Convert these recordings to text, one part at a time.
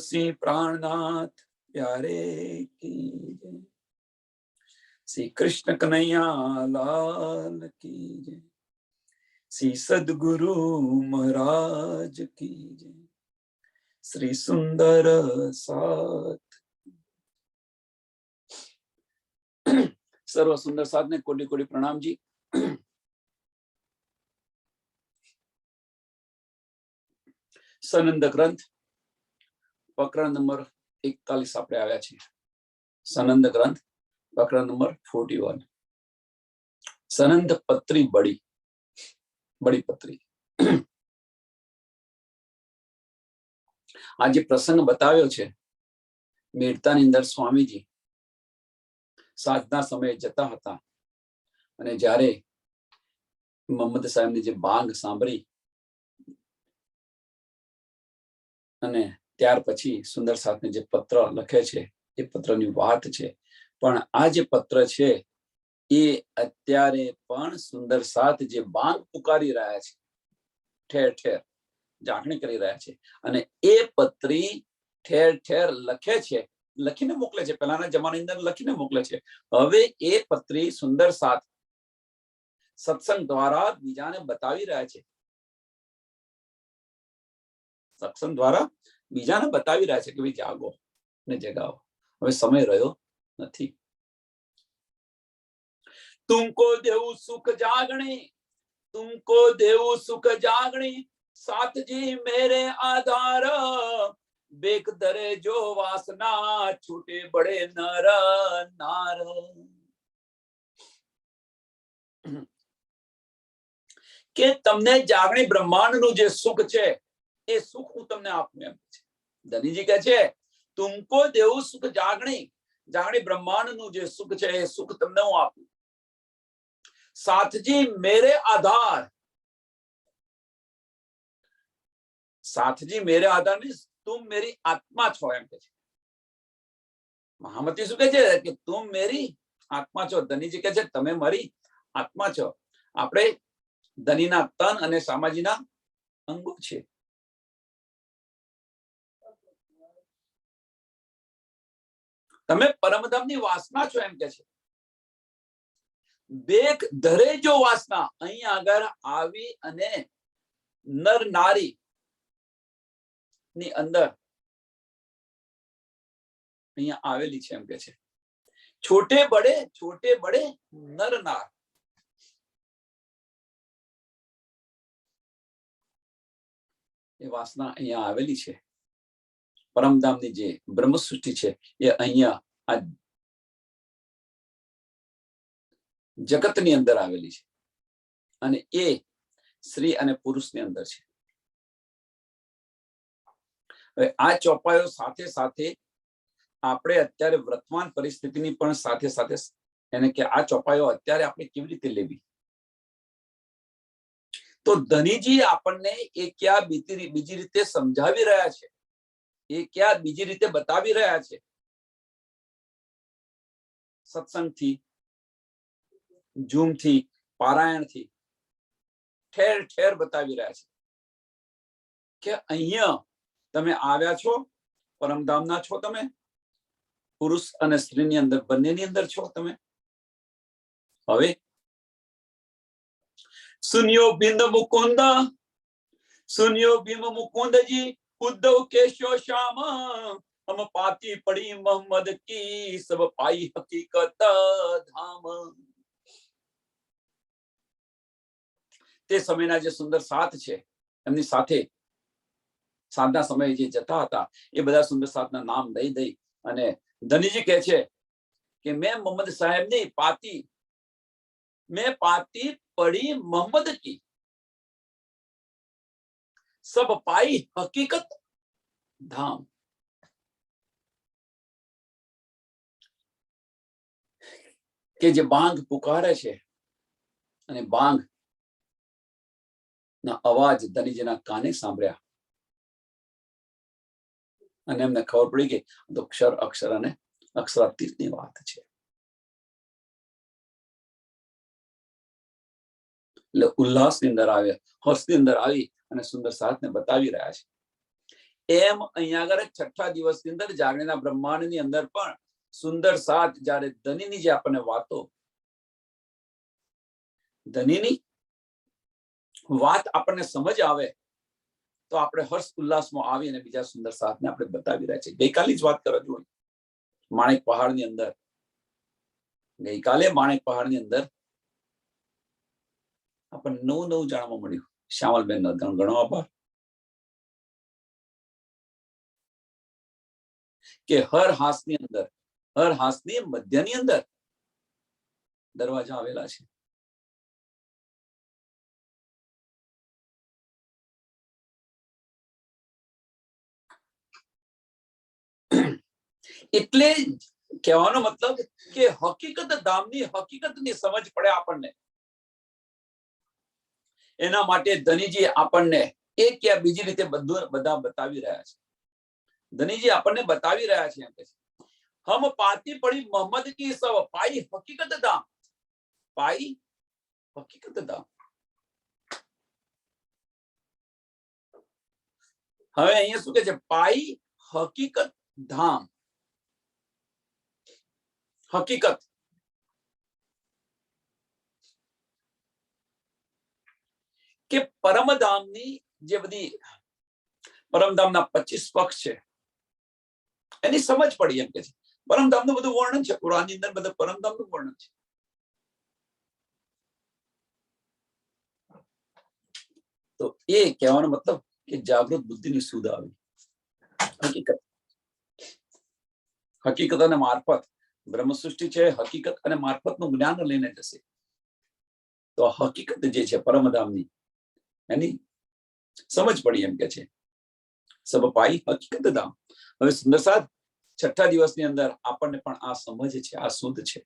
सिंह प्राणनाथ प्यारे की जय। श्री कृष्ण कन्हैया लाल की जय। श्री सद्गुरु महाराज की जय। श्री सुंदर साथ सर्व सुंदर साथ ने कोटि कोटि प्रणाम जी। सनंद ग्रंथ प्रकरण नंबर 41 આપણે આવ્યા છીએ। સનંદ ગ્રંથ પ્રકરણ નંબર 41। સનંદ પત્રી બડી બડી પત્રી। આ જે પ્રસંગ બતાવ્યો છે મેરતાની અંદર સ્વામીજી સાધના સમયે જતા હતા અને જ્યારે મોહમ્મદ સાહેબની જે બાંગ સાંભળી અને ત્યાર પછી સુંદર સાથને જે પત્ર લખે છે એ પત્રની વાત છે। પણ આ જે પત્ર છે એ અત્યારે પણ સુંદર સાથ જે બાંગ પુકારી રહ્યા છે, ઠેર ઠેર જાગણી કરી રહ્યા છે અને એ પત્રી ઠેર ઠેર લખે છે, લખીને મોકલે છે। પહેલાના જમાનાની અંદર લખીને મોકલે છે। હવે એ પત્રી સુંદર સાથ સત્સંગ દ્વારા બીજાને બતાવી રહ્યા છે। સત્સંગ દ્વારા બીજાને બતાવી રહ્યા છે કે ભાઈ જાગો ને જગાવો, હવે સમય રહ્યો નથી। तुमको देऊ सुख जागणी, तुमको देऊ सुख जागणी, साथ जी मेरे आधार, बेक दरे जो वासना, छूटे बड़े नर नार। કે તમને જાગણી બ્રહ્માંડનું જે સુખ છે એ સુખ હું તમને આપું એમ છે। ધનીજી કહે છે तुमको देऊ सुख जागणी, જાગણી બ્રહ્માંડનું જે સુખ છે એ સુખ તમને હું આપું। साथजी मेरे आधार, साथजी मेरे आधार मीन्स तुम मेरी आत्मा छो एम के। महामती શું કહે છે કે तुम मेरी आत्मा छो। ધનીજી કહે છે તમે મારી આત્મા છો। આપણે ધનીના તન અને સામાજીના અંગો છે। તમે પરમધામની વાસના છો એમ કે છે। બેક ધરે જો વાસના, અહીં આગળ આવી અને નર નારી ની અંદર અહીંયા આવેલી છે એમ કે છે। छोटे बड़े नर नार, એ વાસના અહીંયા આવેલી છે। પરમધામની જે બ્રહ્મ સૃષ્ટિ છે એ અહીંયા આ જગતની અંદર આવેલી છે અને એ સ્ત્રી અને પુરુષની અંદર છે। હવે આ ચોપાયો સાથે સાથે આપણે અત્યારે વર્તમાન પરિસ્થિતિની પણ સાથે સાથે એને કે આ ચોપાયો અત્યારે આપણે કેવી રીતે લેવી, તો ધનીજી આપણને એ ક્યાં બીજી રીતે સમજાવી રહ્યા છે, એ ક્યાં બીજી રીતે બતાવી રહ્યા છે। સત્સંગથી, ઝૂમથી, પારાયણથી ઠેર ઠેર બતાવી રહ્યા છે કે અહીંયા તમે આવ્યા છો, પરમધામના છો તમે, પુરુષ અને સ્ત્રીની અંદર બંનેની અંદર છો તમે। હવે सुनियो बिंद मुकुंद, सुनियो बिंब मुकुंद जी, उद्धव केशव श्याम, हम पाती पड़ी मोहम्मद की, सब पाई हकीकत धाम। તે સમયના જે સુંદર સાથ છે એમની સાથે સાંજના સમયે જે જતા હતા એ બધા સુંદર સાથના નામ દઈ દઈ અને ધનીજી કહે છે કે મેં મોહમ્મદ સાહેબની પાતી, मैं पाती पड़ी मोहम्मद की, सब पाई हकीकत धाम। કે જે બાંગ પુકારે છે અને બાંગ ના અવાજ ધનીજીના કાને સાંભળ્યા અને એમને ખબર પડી કે તો અક્ષર અક્ષર અને અક્ષરાતીતની વાત છે। એટલે ઉલ્લાસની અંદર આવ્યા, હર્ષની અંદર આવી અને સુંદર સાથને બતાવી રહ્યા છે। એમ અહીંયા આગળ છઠ્ઠા દિવસની અંદર જાગણીના બ્રહ્માંડની અંદર પણ સુંદર સાત જ્યારે ધનીની જે આપણને વાતો, ધનીની વાત આપણને સમજ આવે તો આપણે હર્ષ ઉલ્લાસમાં આવીને બીજા સુંદર સાતને આપણે બતાવી રહ્યા છીએ. ગઈકાલની જ વાત કરો છો, માણેક પહાડની અંદર, ગઈકાલે માણેક પહાડની અંદર આપણને નવું નવું જાણવા મળ્યું. શ્યામલબેન નો ઘણો આભાર કે હર હાસની અંદર, હર હાસની મધ્યની અંદર દરવાજા આવેલા છે. એટલે કહેવાનો મતલબ કે હકીકત ધામની હકીકતની સમજ પડે આપણને. એના માટે ધનીજી આપણને એક યા બીજી રીતે બધા બતાવી રહ્યા છે. ધનીજી આપણને બતાવી રહ્યા છે એમ કે હમ પાતી પડી મોહમ્મદ કી સવ પાઈ હકીકત ધામ, પાઈ હકીકત ધામ. હવે અહીંયા શું કે છે? પાઈ હકીકત ધામ. હકીકત કે પરમધામની જે બધી પરમધામના 25 પક્ષ છે એની સમજ પડી એમ કે છે. પરમધામનું બધું વર્ણન છે કુરાનની અંદર, બધું પરમધામનું વર્ણન છે. તો એ કહેવાનો મતલબ કે જાગૃત બુદ્ધિની સુધ આવી. હકીકત, હકીકત અને મારફત બ્રહ્મ સૃષ્ટિ છે. હકીકત અને મારફતનું જ્ઞાન લઈને જશે તો હકીકત જે છે પરમધામની એની સમજ પડી એમ કે છે. સબ પાઈ હકીકત ધામ. હવે સુંદર સાત છઠ્ઠા દિવસની અંદર આપણને પણ આ સમજ છે, આ શુદ્ધ છે.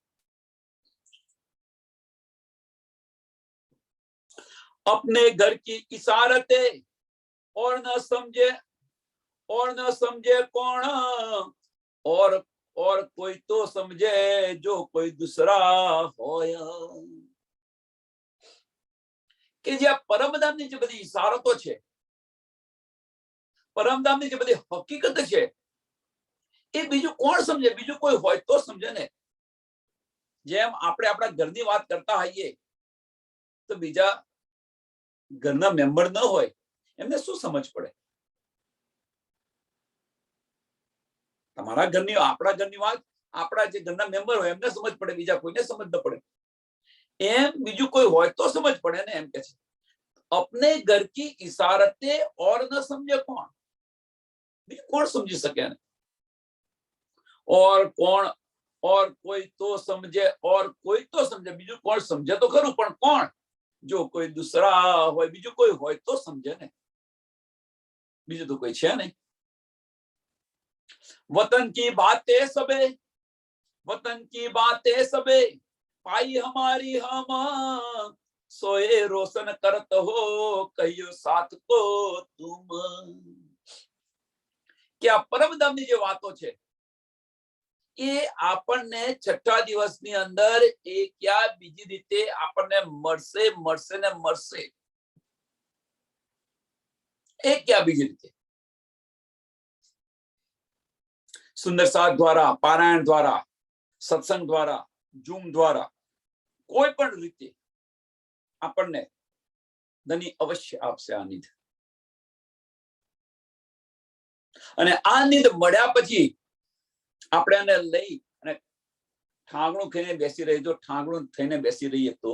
अपने घर की इशारते और न समझे कौन और कोई तो समझे जो कोई दूसरा होया. કે જે પરમધામની જે બધી ઇશારતો છે, પરમધામની જે બધી હકીકત છે એ બીજું કોણ સમજે? બીજું કોઈ હોય તો સમજે ને. જેમ આપણે આપણા ઘરની વાત કરતા હોઈએ તો બીજા ઘરના મેમ્બર ન હોય એમને શું સમજ પડે? તમારા ઘરની આપણા ઘરની વાત આપણા જે ઘરના મેમ્બર હોય એમને સમજ પડે, બીજા કોઈને સમજ ન પડે. એમ બીજું કોઈ હોય તો સમજ પડે ને એમ કે છે. अपने घर की इशारते और न समझे कौन, બીજું કોણ સમજી શકે ને? और कोण और कोई तो समझे, और कोई तो समझे, બીજું કોણ સમજે તો ખરું, પણ કોણ? જો કોઈ દૂસરા હોય, બીજું કોઈ હોય તો સમજે ને, બીજું તો કોઈ છે નહીં. वतन की बातें सबे, वतन की बातें सबे पाई हमारी हम सोए रोशन करत हो कहियो साथ को तुम. કે આ પરમધામની જે વાતો છે એ આપણને છઠ્ઠા દિવસની અંદર એક યા બીજી રીતે આપણને મળશે મળશે ને મળશે. એક યા બીજી રીતે સુંદર સાત દ્વારા, પારાયણ દ્વારા, સત્સંગ દ્વારા, ઝૂમ દ્વારા, કોઈ પણ રીતે આપણને ધની અવશ્ય આપશે આ નિધ. અને આ નિધ મળ્યા પછી આપણે એને લઈ અને ઠાંગણું થઈને બેસી રહી, જો ઠાંગણું થઈને બેસી રહીએ તો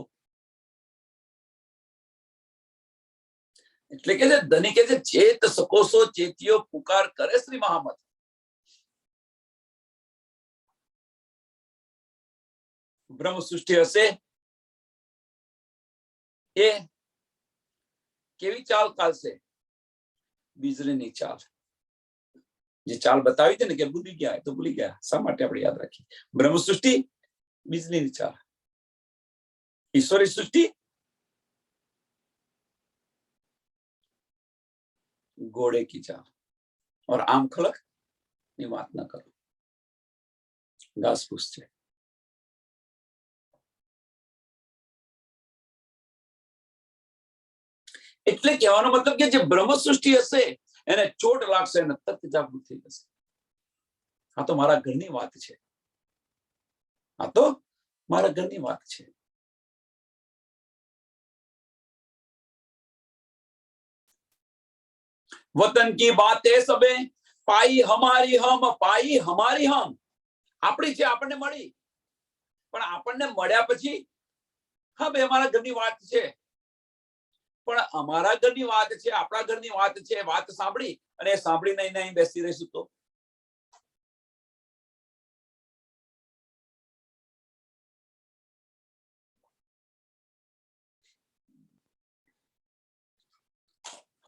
એટલે કે ધની કે છે ચેત સકોસો ચેતિયો પુકાર કરે શ્રી મહામત. બ્રહ્મ સૃષ્ટિ હશે એ કેવી ચાલ ચાલશે? વીજળીની ચાલ. જે ચાલ બતાવી હતી ને કે ભૂલી ગયા તો ભૂલી ગયા, શા માટે આપણે યાદ રાખીએ? બ્રહ્મ સૃષ્ટિ વીજળીની ચાલ, ઈશ્વરી સૃષ્ટિ घोड़े की चाल. और आम खलक ની વાત ન કરો, ઘાસ ફૂસ છે. એટલે કહેવાનો મતલબ કે જે બ્રહ્મ સૃષ્ટિ હશે એને ચોટ લાગશે અને તરત જાગૃત થઈ જશે. આ તો મારા ઘરની વાત છે, આ તો મારા ઘરની વાત છે. વતન કી બાતે સબે પાઈ હમારી હમ, પાઈ હમારી હમ. આપણી છે, આપણને મળી, પણ આપણને મળ્યા પછી હા ભાઈ અમારા ઘરની વાત છે, પણ અમારા ઘરની વાત છે, આપણા ઘરની વાત છે, વાત સાંભળી અને સાંભળીને અહીં બેસી રહીશું તો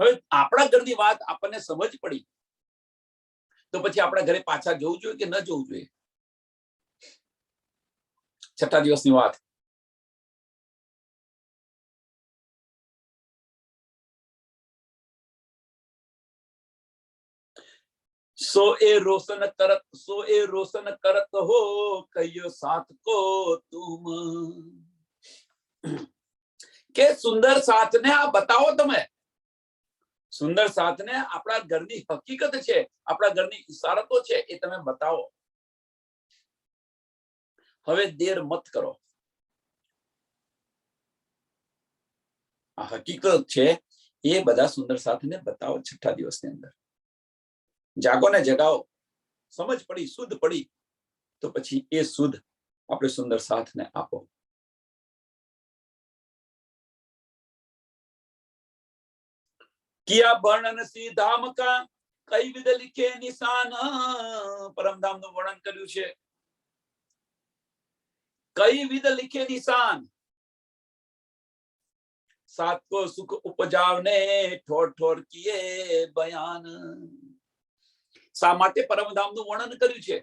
હવે આપણા ઘરની વાત આપણને સમજ પડી તો પછી આપણા ઘરે પાછા જવું જોઈએ કે ન જવું જોઈએ? છઠ્ઠા દિવસની વાત. સો એ રોશન કરત હો કયો સાથ કો તુમ. કે સુંદર સાથને આ બતાવો તમે. સુંદર સાથને આપણા ઘરની હકીકત છે, આપણા ઘરની ઇશારતો છે, એ તમે બતાવો. હવે દેર મત કરો. આ હકીકત છે એ બધા સુંદર સાથને બતાવો છઠ્ઠા દિવસની અંદર. જાગો ને જગાવો. સમજ પડી, શુદ્ધ પડી તો પછી એ શુદ્ધ આપણે સુંદર સાથને આપો. કિયા વર્ણન સી ધામ કા કઈ વિધ લીખે નિશાન. પરમધામ નું વર્ણન કર્યું છે. કઈ વિધ લીખે નિશાન. सात को सुख उपजावने ठोर ठोर किए बयान. શા માટે પરમધામ નું વર્ણન કર્યું છે?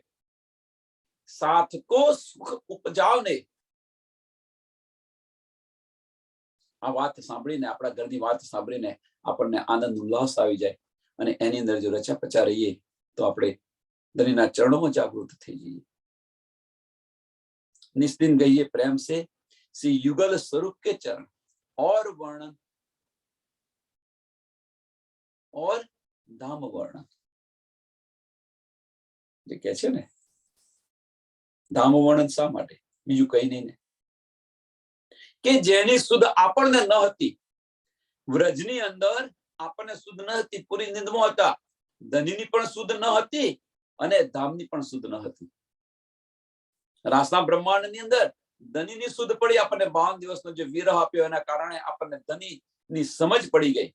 સાત કો સુખ ઉપજાવને. આ વાત સાંભળીને, આપણા ઘરની વાત સાંભળીને આપણને આનંદ ઉલ્લાસ આવી જાય અને એની અંદર જો રચા પચા રહીએ તો આપણે ધણીના ચરણોમાં જાગૃત થઈ જઈએ. निस्दिन गइए प्रेम से श्री युगल स्वरूप के चरण और वर्णन और धाम वर्णन. જે કે છે ને ધામ વર્ણન શા માટે? બીજું કઈ નહીં ને કે જેની સુધ આપણને ન હતી. વ્રજની અંદર આપણને સુધ ન હતી, પૂરી નિંદમાં હતા. ધનીની પણ સુધ ન હતી અને ધામની પણ સુધ ન હતી. રાસના બ્રહ્માંડની અંદર ધનીની સુધ પડી, આપણને 52 દિવસનો જે વિરહ આપ્યો એના કારણે આપણને ધનીની સમજ પડી ગઈ,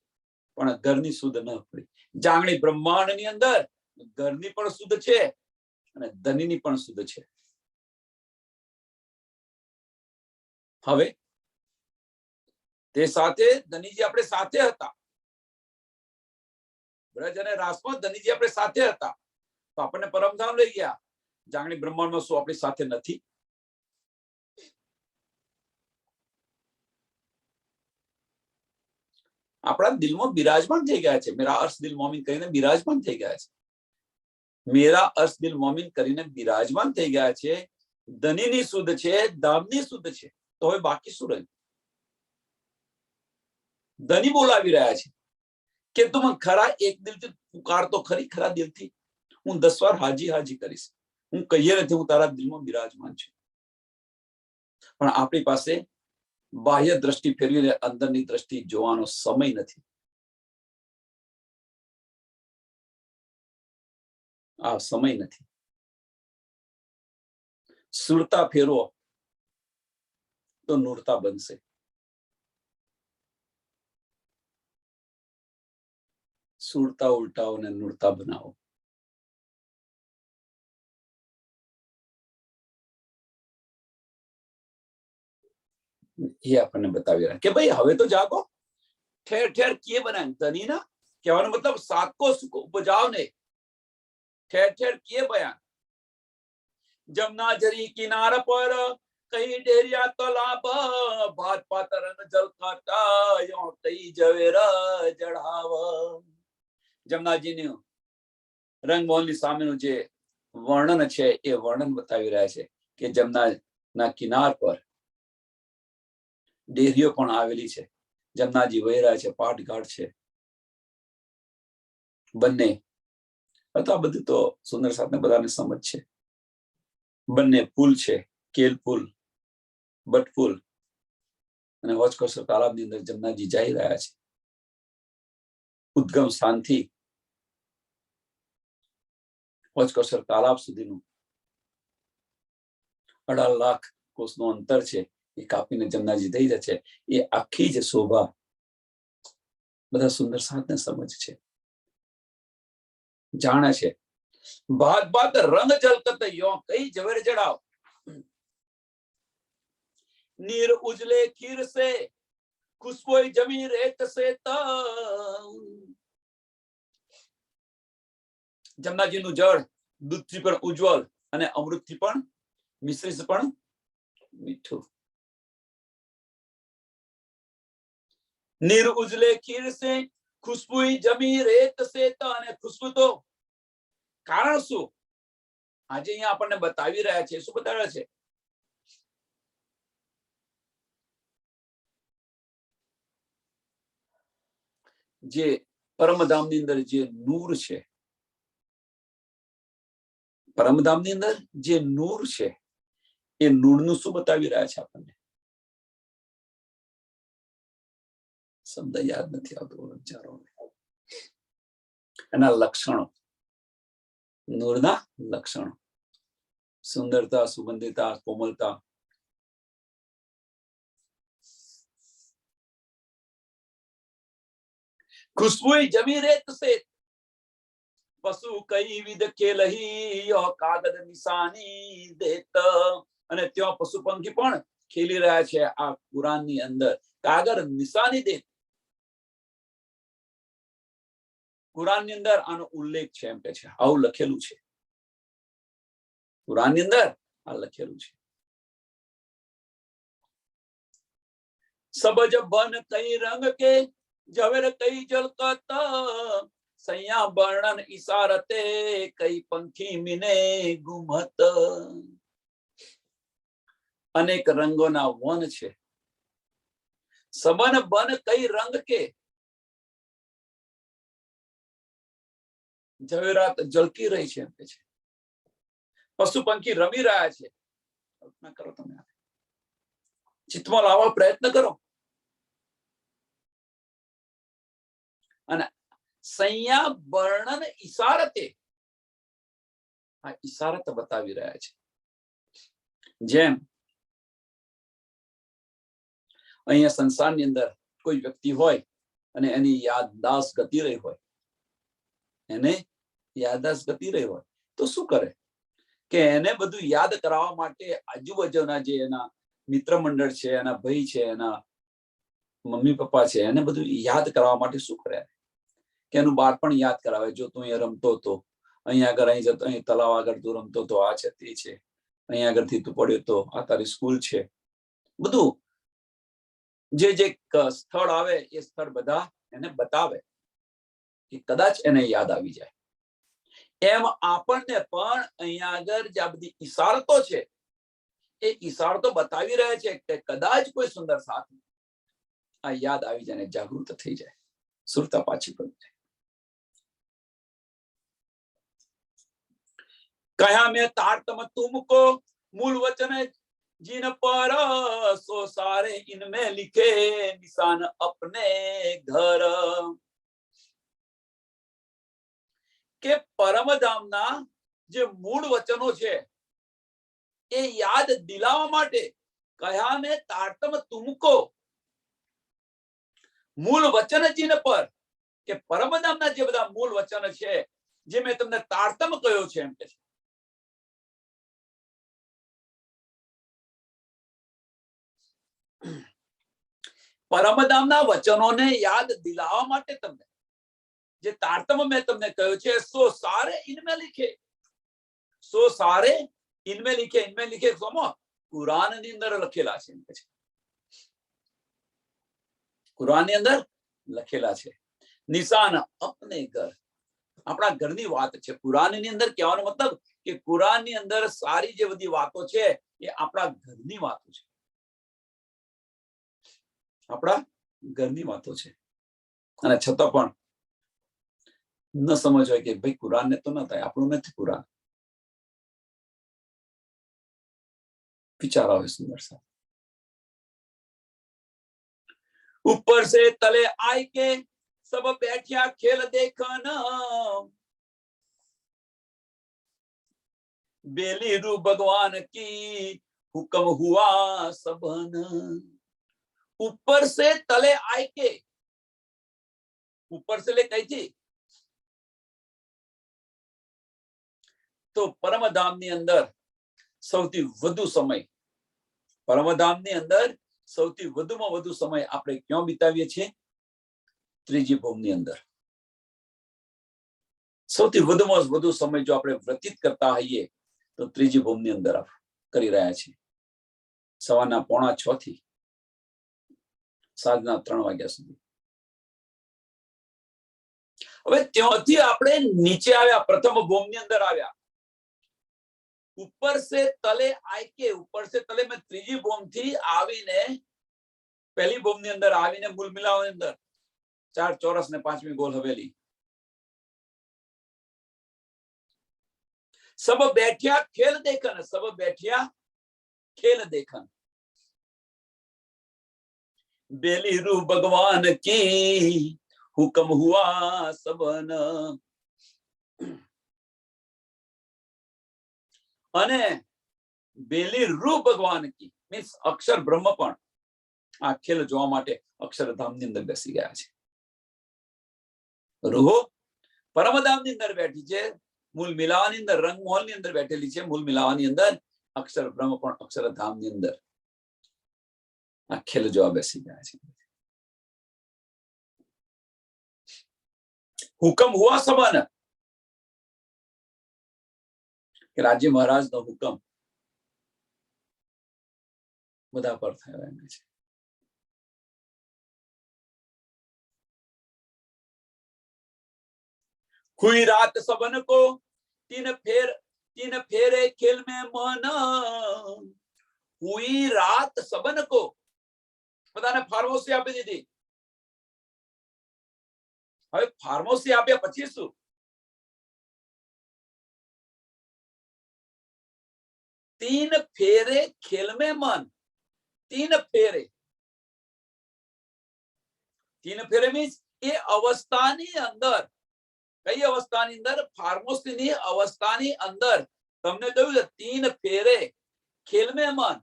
પણ ઘરની સુધ ન પડી. જાંગણી બ્રહ્માંડની અંદર ઘરની પણ સુધ છે અને ધનીની પણ સુધ છે. હવે તે સાથે ધનીજી આપણે સાથે હતા. બ્રજ અને રાસમાં ધનીજી આપણે સાથે હતા તો આપણને પરમધામ લઈ ગયા. જાંગણી બ્રહ્માંડમાં શું આપણી સાથે નથી? આપણા દિલમાં બિરાજમાન થઈ ગયા છે. મેરા અર્શ દિલ મોમિન કરીને બિરાજમાન થઈ ગયા છે. મેરા અર્શ દિલ મોમિન કરીને બિરાજમાન થઈ ગયા છે. ધનીની શુદ્ધ છે, ધામની શુદ્ધ છે. તો હવે બાકી શું રહ્યું? ધની બોલાવી રહ્યા છે કે તું ખરા એક દિલથી પુકાર તો ખરી, ખરા દિલથી. હું 10 વાર હાજી હાજી કરીશ. હું કહીએ નથી હું તારા દિલમાં બિરાજમાન છું. પણ આપણી પાસે બાહ્ય દ્રષ્ટિ ફેરવીને અંદરની દ્રષ્ટિ જોવાનો સમય નથી. આ સમય નથી. સુરતા ફેરવો તો નૂરતા બનશે. સુરતા ઉલટાઓ ને નૂરતા બનાવો. એ આપણને બતાવી રહ્યા કે ભાઈ હવે તો જાગો. ઠેર ઠેર કિએ બનાય. ધની ના કહેવાનો મતલબ સાત કો સુખ ઉપજાવ ને ઠેર ઠેર કિए बयान. जमुना जरी किनार पर कहीं डेरिया तालाब भात पातरन जल खाता यो कई जवेरा जड़ाव. જમનાજીનું રંગમોહનની સામેનું જે વર્ણન છે એ વર્ણન બતાવી રહ્યા છે કે જમનાના કિનાર પર ડેરીઓ પણ આવેલી છે. જમનાજી વહી રહ્યા છે, પાટઘાટ છે. બંને અથવા બધું તો સુંદર સાથ ને બધાને સમજ છે. બંને પુલ છે, કેલ પુલ, બટ પુલ, અને હોચકોસર તાલાબની અંદર જમનાજી જઈ રહ્યા છે. ઉદ્ગમ સ્થાનથી હોચકોસર તાલાબ સુધીનું 18 લાખ કોસનું અંતર છે. એ કાપીને જમનાજી થઈ જાય છે. એ આખી જ શોભા બધા સુંદર સાથને સમજ છે, જાણે છે. ભાત ભાત રંગ જલકત યો કઈ ઝવેર જડાવ, નીર ઉજલે ખીર સે ખુશ્બોઈ જમી રેત સે જમનાજીનું જળ દૂધથી પણ ઉજ્જવલ અને અમૃતથી પણ મિશ્રિત પણ મીઠું. નીર ઉજલે ખીર સે ખુશ્બોઈ જમી રેત સે, અને ખુશ્બુ તો કારણ શું આજે અહીંયા આપણને બતાવી રહ્યા છે. શું બતાવે છે? જે પરમધામની અંદર જે નૂર છે, પરમધામની અંદર જે નૂર છે, એ નૂરનું શું બતાવી રહ્યા છે આપણને? શબ્દ યાદ નથી આવતો વિચારો. એના લક્ષણો, નૂરના લક્ષણો, સુંદરતા, સુગંધિતા, કોમલતા. ખુશ્બુ જમી રેત સે પશુ કઈ વિધ ખેલહી કાગદ નિશાની દેત, અને ત્યાં પશુ પંખી પણ ખેલી રહ્યા છે આ કુરાનની અંદર. કાગળ નિશાની દેત. કુરાનની અંદર આનો ઉલ્લેખ છે, એમ કે છે, આવું લખેલું છે કુરાનની અંદર, આ લખેલું છે. સબજ બન કઈ રંગ કે ઝવેર કઈ જલકત, સૈયા વર્ણન ઈશારતે કઈ પંખી મિને ગુમત. અનેક રંગોના વન છે. સબન બન કઈ રંગ કે, ઝવેરાત જલકી રહી છે, એમ કે છે. પશુ પંખી રમી રહ્યા છે. કલ્પના કરો તમે, ચિત્તમાં લાવવા પ્રયત્ન કરો. અને સૈયા વર્ણન ઈશારતે, આ ઈશારત બતાવી રહ્યા છે. જેમ અહીંયા સંસારની અંદર કોઈ વ્યક્તિ હોય અને એની યાદદાસ્ત ગતી રહી હોય, એને યાદદાસ્ત ગતી રહી હોય તો શું કરે કે એને બધું યાદ કરાવવા માટે આજુબાજુના જે એના મિત્ર મંડળ છે, એના ભાઈ છે, એના મમ્મી પપ્પા છે, એને બધું યાદ કરાવવા માટે શું કરે કે એનું બાળપણ યાદ કરાવે. જો તું અહીંયા રમતો હતો, અહીંયા આગળ અહીં જતો, અહીં તલાવ આગળ તું રમતો હતો, આ છે તે છે, અહીંયા આગળથી તું પડ્યો તો, આ તારી સ્કૂલ છે. બધું જે જે સ્થળ આવે એ સ્થળ બધા એને બતાવે કે કદાચ એને યાદ આવી જાય. એમ આપણને પણ અહીંયા આગળ જે આ બધી ઈશારતો છે, એ ઈશારતો બતાવી રહે છે કે કદાચ કોઈ સુંદર સાથ આ યાદ આવી જાય, જાગૃત થઈ જાય, સુરતા પાછી પડી જાય. કયા મેં તારતમ તુમકો મૂળ વચન जिन पर सो सारे इनमें लिखे निशान अपने घर. કે પરમધામના જે મૂળ વચનો છે એ યાદ દિલાવવા માટે કયા મેં તારતમ તુમકો મૂળ વચન ચિહ્ન પર, કે પરમધામના જે બધા મૂળ વચન છે જે મેં તમને તારતમ કહ્યો છે, એમ કે છે. પરમધામના વચનોને યાદ દિલાવવા માટે તમને જે તારતમ મેં તમને કહ્યું છે, સો સારે ઇનમે લીખે, સો સારે ઇનમે લીખે. ઇનમે લીખે સોમો કુરાનની અંદર લખેલા છે, એમ કે છે. કુરાનની અંદર લખેલા છે. નિશાન અપને ઘર, આપણા ઘરની વાત છે. કુરાનની અંદર કહેવાનો મતલબ કે કુરાનની અંદર સારી જે બધી વાતો છે એ આપણા ઘરની વાતો છે, આપણા ઘરની વાતો છે. અને છતાં પણ ન સમજ હોય કે ભાઈ કુરાન ને તો ન થાય, આપણું નથી કુરાન. विचार आवे सुंदर सा. ऊपर से तले आए के सब बैठिया खेल देखन, बेली रू भगवान की हुक्म हुआ सबन. ऊपर से तले आए के, ऊपर से ले कही थी तो परमधाम ની અંદર સૌથી વધુ સમય, પરમધામની અંદર સૌથી વધુમાં વધુ સમય આપણે ક્યાં વિતાવીએ છીએ? ત્રીજી ભૂમની અંદર. સૌથી વધુમાં વધુ સમય જો આપણે વ્યતીત કરતા હોઈએ તો ત્રીજી ભૂમની અંદર કરી રહ્યા છીએ. સવારના 5:45 થી સાંજના 3 વાગ્યા સુધી. હવે ત્યાંથી આપણે નીચે આવ્યા, પ્રથમ ભૂમની અંદર આવ્યા. ऊपर से तले आए के, ऊपर से तले में ત્રીજી ભૂમ થી આવીને પહેલી ભૂમની અંદર આવીને મૂલ મિલાવની અંદર 4 ચોરસ ને 5મી ગોલ હવેલી. सब बैठिया खेल देखन, सब बैठिया खेल देखन, बेली रू भगवान की हुक्म हुआ सबन. અને બેલી રૂ ભગવાન કી મીન્સ અક્ષર બ્રહ્મ પણ આ ખેલ જોવા માટે અક્ષરધામની અંદર બેસી ગયા છે. રૂહ પરમધામની અંદર બેઠી છે, મૂલ મિલાવાની અંદર રંગમહોલની અંદર બેઠેલી છે. મૂલ મિલાવાની અંદર અક્ષર બ્રહ્મ પણ અક્ષરધામની અંદર આ ખેલ જોવા બેસી ગયા છે. હુકમ હુઆ સબન, રાજ્ય મહારાજનો હુકમ બધા પર થયો એમ છે. हुई रात सबन को तीन फेरे खेल में मन, हुई रात सबन को બધાને ફાર્મસી આપી દીધી. હવે ફાર્મસી આપ્યા પછી શું? तीन फेरे खेल में मन, तीन फेरे, तीन फेरे मीन्स ये अवस्थानी अंदर, कई अवस्थानी अंदर, फार्मोसीनी अवस्थानी अंदर તમને કહ્યું છે 3 ફેરે ખેલ में मन,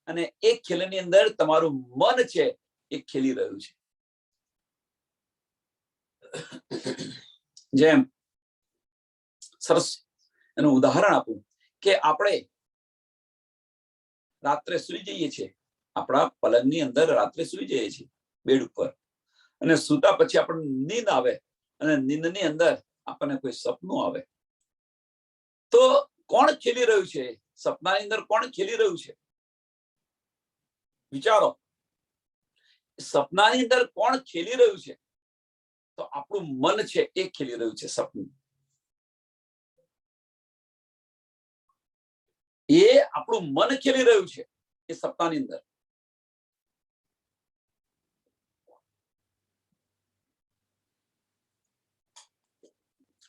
અને એક ખેલની અંદર તમારું મન છે એ ખેલી રહ્યું છે. જેમ સરસ એનું ઉદાહરણ આપું કે આપણે રાત્રે સુઈ જઈએ છીએ, આપણા પલંગની અંદર રાત્રે સુઈ જઈએ છીએ બેડ ઉપર, અને સૂતા પછી આપણને નીંદ આવે અને નીંદની અંદર આપણને કોઈ સપનું આવે તો કોણ ખેલી રહ્યું છે? સપનાની અંદર કોણ ખેલી રહ્યું છે? વિચારો. સપનાની અંદર કોણ ખેલી રહ્યું છે? તો આપણું મન છે એ ખેલી રહ્યું છે સપનું. એ આપણું મન ખેલી રહ્યું છે એ સપનાની અંદર.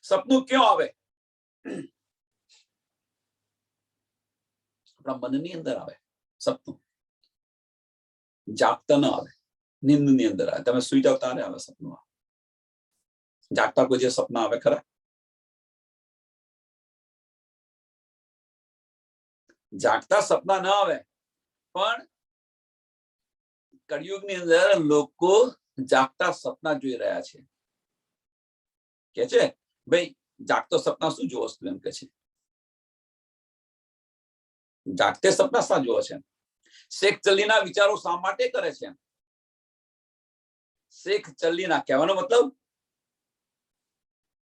સપનું ક્યાં આવે? આપણા મનની અંદર આવે સપનું. જાગતા ન આવે, નીંદની અંદર આવે. તમે સુઈ જાવ ત્યારે આવે સપનું. જાગતા કોઈ જે સપના આવે ખરા? જાગતા સપના ના આવે, પણ કળિયુગની અંદર લોકો જાગતા સપના જોઈ રહ્યા છે. કે છે ભાઈ જાગતો સપના શું જોવો છો? એમ કે છે જાગતે સપના શા જોવો છે? શેખ ચલ્લીના વિચારો શા માટે કરે છે? શેખ ચલ્લીના કહેવાનો મતલબ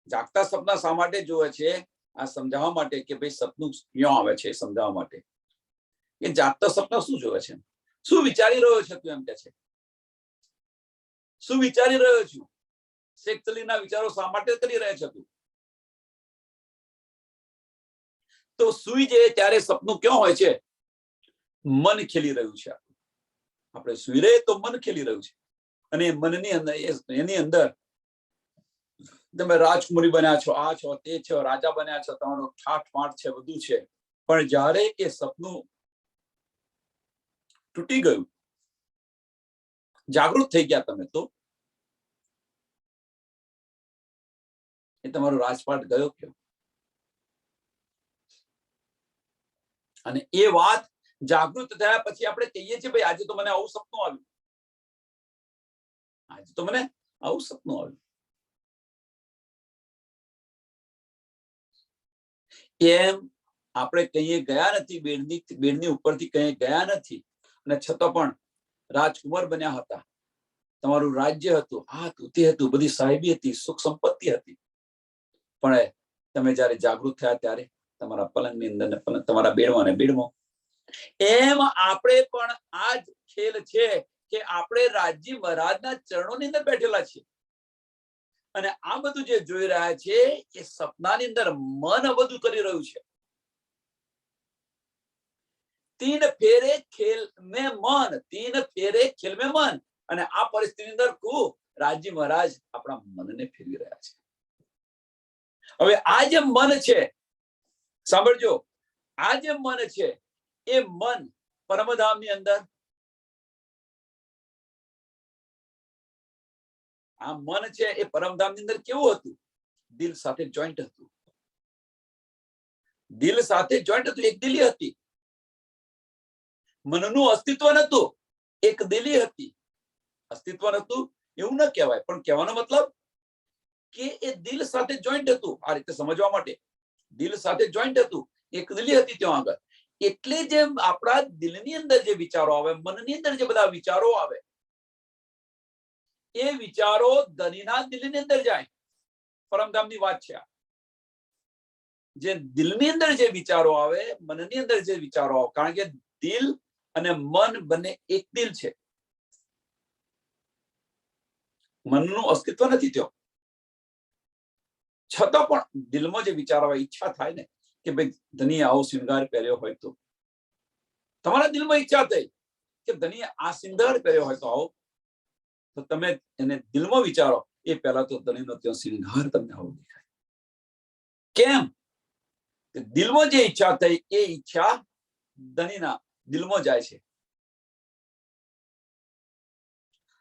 જાગતા સપના શા માટે જોવે છે? આ સમજાવવા માટે કે ભાઈ સપનું ક્યાં આવે છે સમજાવવા માટે. કે જાગતા સપના શું જોવે છે, શું વિચારી રહ્યો છે તું? એમ કે છે શું વિચારી રહ્યો છું? શેખ ચલ્લીના વિચારો શા માટે કરી રહ્યા છે તું? તો સુઈ જાય ત્યારે સપનું ક્યાં હોય છે? મન ખેલી રહ્યું છે. આપણે સુઈ રહે તો મન ખેલી રહ્યું છે, અને મનની અંદર એની અંદર તમે રાજકુમારી બન્યા છો, આ છો, તે છો, રાજા બન્યા છો, તમારો ઠાઠ માઠ છે, બધું છે, પણ જ્યારે એ સપનું તૂટી ગયું, જાગૃત થઈ ગયા તમે, તો એ તમારો રાજપાટ ગયો ક્યો? અને એ વાત જાગૃત થયા પછી આપણે કહીએ છીએ, ભાઈ આજે તો મને આવું સપનું આવ્યું, આજે તો મને આવું સપનું આવ્યું. એમ આપણે કહીએ ગયા નથી, બેડની ઉપરથી કહીએ ગયા નથી, અને છતાં પણ રાજકુમાર બન્યા હતા, તમારું રાજ્ય હતું, આ હતું, તે હતું, બધી સાહેબી હતી, સુખ સંપત્તિ હતી, પણ તમે જયારે જાગૃત થયા ત્યારે તમારા પલંગની અંદર ને તમારા બેડમાં ને બેડમાં. એમ આપણે પણ આ જ ખેલ છે કે આપણે રાજ્ય મહારાજના ચરણોની અંદર બેઠેલા છીએ, અને આ બધું જે જોઈ રહ્યા છે એ સપનાની અંદર મન બધું કરી રહ્યું છે. તીન ફેરે ખેલ મેં મન, તીન ફેરે ખેલ મેં મન. અને આ પરિસ્થિતિની અંદર રાજ્ય મહારાજ આપણા મનને ફેરવી રહ્યા છે. હવે આ જે મન છે, સાંભળજો, આ જે મન છે એ મન પરમધામની અંદર, આ મન છે એ પરમધામની અંદર કેવું હતું? દિલ સાથે જોઈન્ટ હતું, દિલ સાથે જોઈન્ટ હતું, એક દિલી હતી. મનનું અસ્તિત્વ નતું, એક દિલી હતી. અસ્તિત્વ નતું એવું ન કહેવાય, પણ કહેવાનો મતલબ કે એ દિલ સાથે જોઈન્ટ હતું. આ રીતે સમજવા માટે, દિલ સાથે જોઈન્ટ હતું, એક દિલી હતી ત્યાં આગળ. એટલે જેમ આપણા દિલની અંદર જે વિચારો આવે, મનની અંદર જે બધા વિચારો આવે, એ વિચારો ધનીના દિલની અંદર જાય. પરમધામની વાત છે. જે દિલની અંદર જે વિચારો આવે, મનની અંદર જે વિચારો આવે, કારણ કે દિલ અને મન બંને એક દિલ છે. મનનું અસ્તિત્વ નથી ત્યાં, છતાં પણ દિલમાં જે વિચાર આવે, ઈચ્છા થાય ને કે ભાઈ ધની આવો શૃંગાર પહેર્યો હોય તો, તમારા દિલમાં ઈચ્છા થઈ કે ધની આ શૃંગાર પહેર્યો હોય તો આવો, તો તમે એને દિલમાં વિચારો, એ પહેલા તો ધનીનો ત્યાં શૃંગાર તમને આવો દેખાય. કેમ? દિલમાં જે ઈચ્છા થઈ એ ઈચ્છા ધનીના દિલમાં જાય છે.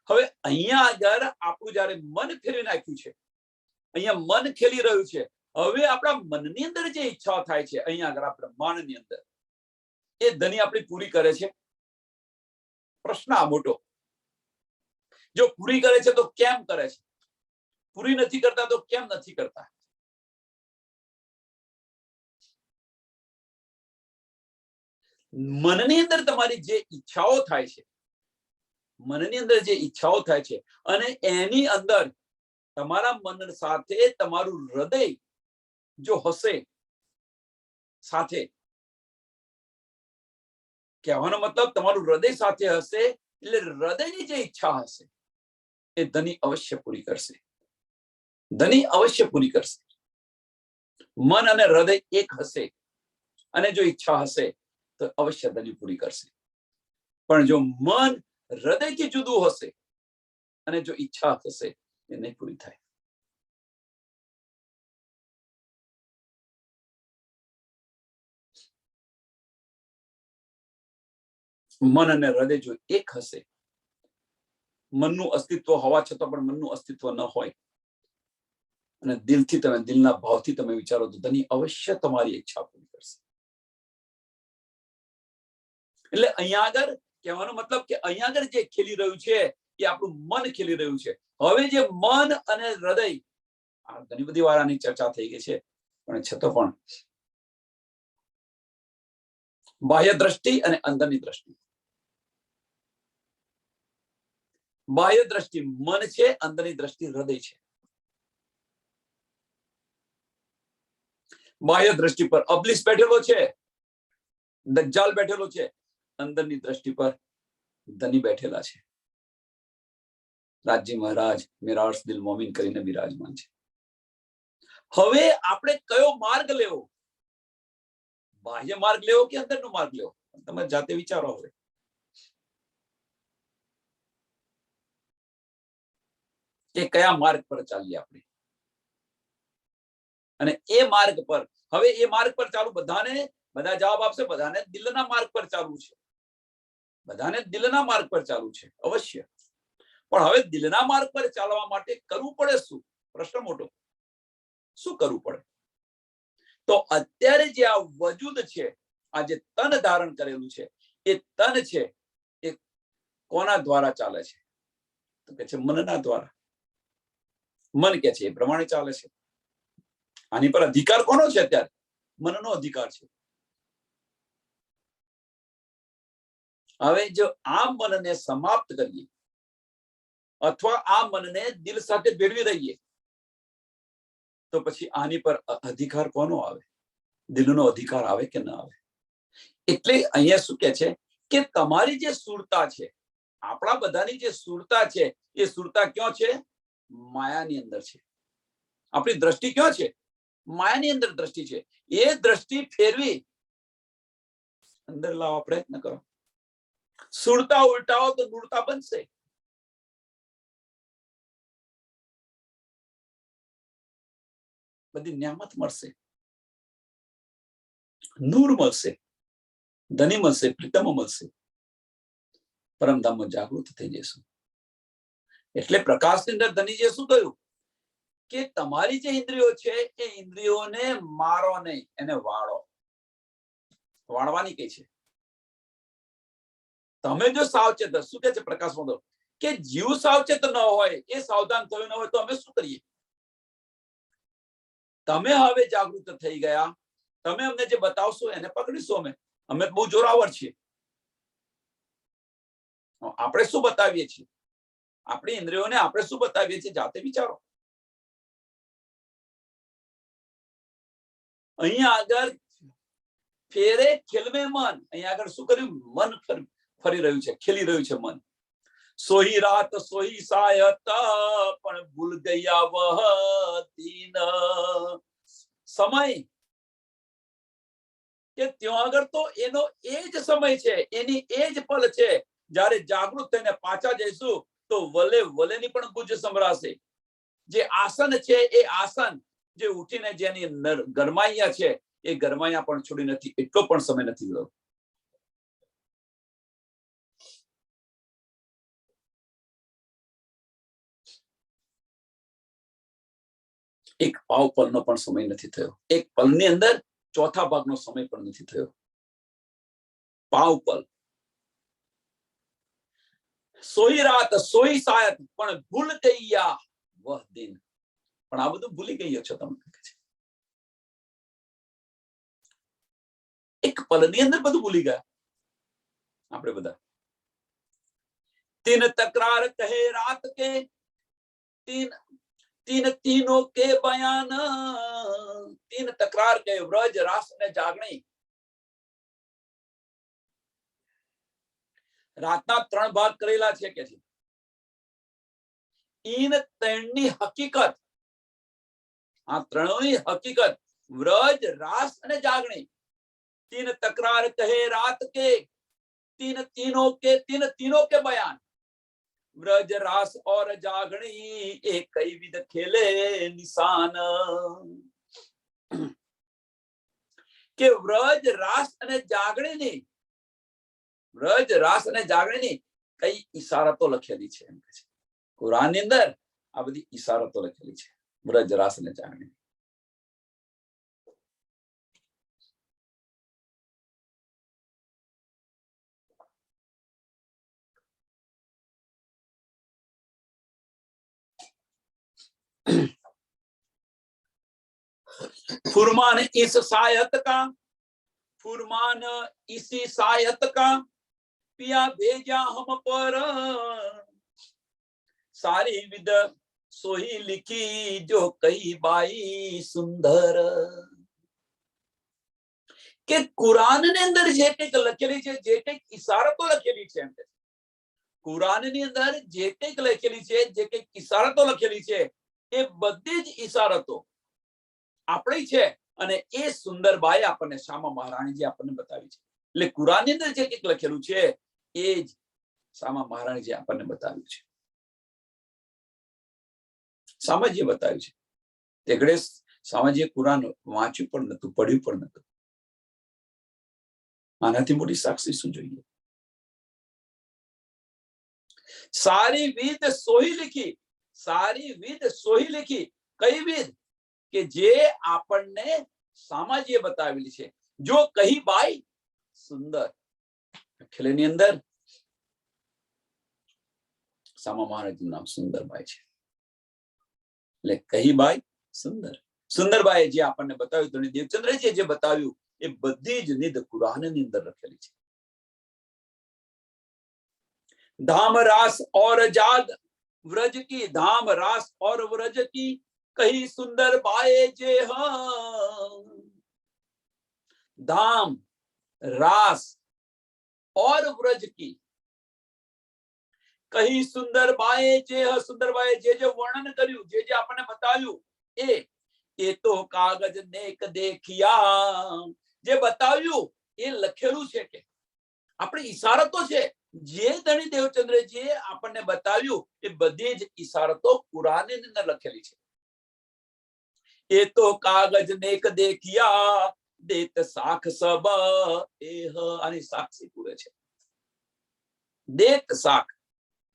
હવે અહીંયા આગળ આપણું જયારે મન ફેરવી નાખ્યું છે, અહીંયા મન ખેલી રહ્યું છે, હવે આપણા મનની અંદર જે ઈચ્છા થાય છે, અહીંયા આગળ આપણા બ્રહ્માંડની અંદર, એ ધની આપણી પૂરી કરે છે? પ્રશ્ન આ મોટો. જો પૂરી કરે છે તો કેમ કરે છે? પૂરી નથી કરતા તો કેમ નથી કરતા? મનની અંદર તમારી જે ઈચ્છાઓ થાય છે, મનની અંદર જે ઈચ્છાઓ થાય છે, અને એની અંદર તમારા મન સાથે તમારું હૃદય જો હશે સાથે, કહેવાનો મતલબ તમારું હૃદય સાથે હશે, એટલે હૃદયની જે ઈચ્છા હશે એ ધની અવશ્ય પૂરી કરશે. ધની અવશ્ય પૂરી કરશે. મન અને હૃદય એક હશે, અને જો ઈચ્છા હશે તો અવશ્ય ધની પૂરી કરશે. પણ જો મન હૃદયથી જુદું હશે અને જો ઈચ્છા થશે, એ નહીં પૂરી થાય. મન અને હૃદય જો એક હશે, મનનું અસ્તિત્વ હોવા છતાં પણ મનનું અસ્તિત્વ ન હોય, અને દિલથી તમે, દિલના ભાવથી તમે વિચારો તો ધની અવશ્ય તમારી ઈચ્છા પૂરી કરશે. એટલે અહીંયા આગળ કહેવાનો મતલબ કે અહીંયા આગળ જે ખેલી રહ્યું છે એ આપણું મન ખેલી રહ્યું છે. હવે જે મન અને હૃદય, ઘણી બધી વાર આની ચર્ચા થઈ ગઈ છે, પણ છતાં પણ બાહ્ય દ્રષ્ટિ અને અંદરની દ્રષ્ટિ. બાહ્ય દ્રષ્ટિ મન છે, અંદરની દ્રષ્ટિ હૃદય છે. બાહ્ય દ્રષ્ટિ પર અબલીસ બેઠેલો છે, દજ્જાલ બેઠેલો છે, અંદરની દ્રષ્ટિ પર ધની બેઠેલા છે. રાજ્ય મહારાજ મેરા અર્શ દિલ મોમિન કરીને બિરાજમાન છે. હવે આપણે કયો માર્ગ લેવો? બાહ્ય માર્ગ લેવો કે અંદરનો માર્ગ લેવો? તમે જાતે વિચારો. હવે કે કયા માર્ગ પર ચાલીએ આપણે? અને એ માર્ગ પર, હવે એ માર્ગ પર ચાલુ બધા જવાબ આપશે, બધાને દિલના માર્ગ પર ચાલવું છે, બધાને દિલના માર્ગ પર ચાલવું છે અવશ્ય. પણ હવે દિલના માર્ગ પર ચાલવા માટે કરવું પડે શું? પ્રશ્ન મોટો. શું કરવું પડે? તો અત્યારે જે આ વજૂદ છે, આ જે તન ધારણ કરેલું છે, એ તન છે એ કોના દ્વારા ચાલે છે? તો કે છે મનના દ્વારા. મન કે છે એ પ્રમાણે ચાલે છે. આની પર અધિકાર કોનો છે? અત્યારે મનનો અધિકાર છે. હવે જો આ મનને સમાપ્ત કરીએ અથવા આ મનને દિલ સાથે ભેળવી દઈએ તો પછી આની પર અધિકાર કોનો આવે? દિલનો અધિકાર આવે કે ન આવે? એટલે અહીંયા શું કે છે કે તમારી જે સુરતા છે, આપણા બધાની જે સુરતા છે, એ સુરતા ક્યાં છે? માયાની અંદર છે. આપણી દ્રષ્ટિ ક્યાં છે? માયાની અંદર દ્રષ્ટિ છે. એ દ્રષ્ટિ ફેરવી અંદર લાવવા પ્રયત્ન કરો. સુરતા ઉલટાવો તો દૂરતા બનશે. બધી ન્યામત મળશે, નૂર મળશે, ધની મળશે, પ્રીતમ મળશે, પરમધામમાં જાગૃત થઈ જશું. એટલે પ્રકાશની અંદર ધનીજીએ શું કહ્યું કે તમારી જે ઇન્દ્રિયો છે એ ઇન્દ્રિયોને મારો નહીં, એને વાળો. વાળવાની કઈ છે? તમે જો સાવચેત, શું કે છે પ્રકાશમાં તો કે જીવ સાવચેત ન હોય, એ સાવધાન થયું ન હોય તો અમે શું કરીએ? તમે હવે જાગૃત થઈ ગયા, તમે અમને જે બતાવશો એને પકડીશું. અમે બહુ જોરાવર છીએ. આપણે શું બતાવીએ છીએ? આપણી ઇન્દ્રિયોને આપણે શું બતાવીએ છીએ? જાતે વિચારો. અહીંયા આગળ ફેરે ખેલમે મન. અહીંયા આગળ શું કર્યું? મન ફરી રહ્યું છે, ખેલી રહ્યું છે મન. સોહી રાત સોહી સાયત પણ ભૂલ ગયા વહ દિન. સમય કે ત્યાં આગળ તો એનો એ જ સમય છે, એની એ જ પલ છે. જ્યારે જાગૃત થઈને પાછા જઈશું તો વલે વલેની પણ ગુજ સંભળાશે. જે આસન છે એ આસન જે ઉઠીને જેની ગરમાઈયા છે એ ગરમાઈયા પણ છોડી નથી, એટલો પણ સમય નથી ગયો. એક પાવ પલનો પણ સમય નથી થયો. એક પલની અંદર ચોથા ભાગનો સમય પણ નથી થયો. પાવ પલ. સોઈ રાત સોઈ સાયત પણ ભૂલ ગયા વહ દિન. પણ આ બધું ભૂલી ગયો છો તમે. એક પલની અંદર બધું ભૂલી ગયા આપણે બધા. તીન તકરાર કહે રાત કે, तीन तीनों के बयान. तीन तकरार के व्रज रास ने जागणी. રાતના 3 ભાગ કરેલા છે કે છે. ઈન ત્રણની હકીકત, આ ત્રણની હકીકત વ્રજ રાસ અને જાગણી. तीन तकरार कहे रात के, तीन तीनों के बयान. व्रज रास और जागणी एक कई विध खेले निशान. કે વ્રજ રાસ અને જાગણીની, વ્રજ રાસ અને જાગણીની કઈ ઈશારતો લખેલી છે એમ કે છે. કુરાનની અંદર આ બધી ઈશારતો લખેલી છે વ્રજ રાસ અને જાગણી. फुरमान इस सायत का, फुरमान इसी सायत का पिया भेजा हम पर. सारी विद सोही लिखी जो कई बाई सुंदर. કે કુરાનની અંદર જે કંઈક લખેલી છે, જે કંઈક ઈશારતો લખેલી છે, કુરાનની અંદર જે કંઈક લખેલી છે, જે કંઈક ઈશારતો લખેલી છે, એ બધી જ ઈશારતો આપણી છે. અને એ સુંદરબાઈ આપણને શામા મહારાણીજી આપણને બતાવી છે. એટલે કુરાનની અંદર જે કંઈક લખેલું છે એ જ શામા મહારાણીજી આપણને બતાવ્યું છે. શામાજીએ બતાવ્યું છે. તેગડે સામાજીએ કુરાન વાંચ્યું પણ નતું, પડ્યું પણ નતું. આનાથી મોટી સાક્ષી શું જોઈએ? સારી વિદ સોહી લીખી, સારી વિદ સોહી લીખી. કઈ વિદ? કે જે આપણને સામાજીએ બતાવેલી છે. જો કહી બાઈ સુંદર, અખિલેની અંદર સામા મહારાજનું નામ સુંદરબાઈ છે. એટલે કહી બાઈ સુંદર, સુંદરબાઈએ જે આપણને બતાવ્યું, ધણી દેવચંદ્રએ જે બતાવ્યું એ બધી જ નિધ કુરાનની અંદર લખેલી છે. धाम रास और जाग व्रज की, धाम रास और व्रज की कही सुंदर बाए जे हाँ. धाम रास और व्रज की कही सुंदर बाए जे, सुंदर बाए जे वर्णन કર્યું, જે આપણને બતાવ્યું એ તો કાગજ નેક દેખિયા. જે બતાવ્યું એ લખેલું છે કે આપણે ઈશારતો છે. જે ધણી દેવચંદ્રજીએ આપણને બતાવ્યું એ બધી જ ઈશારતો કુરાનની અંદર લખેલી છે. એ તો કાગજ નેક દેખિયા દેત સાખ સબ એહ. આની સાક્ષી પૂરે છે. દેત સાખ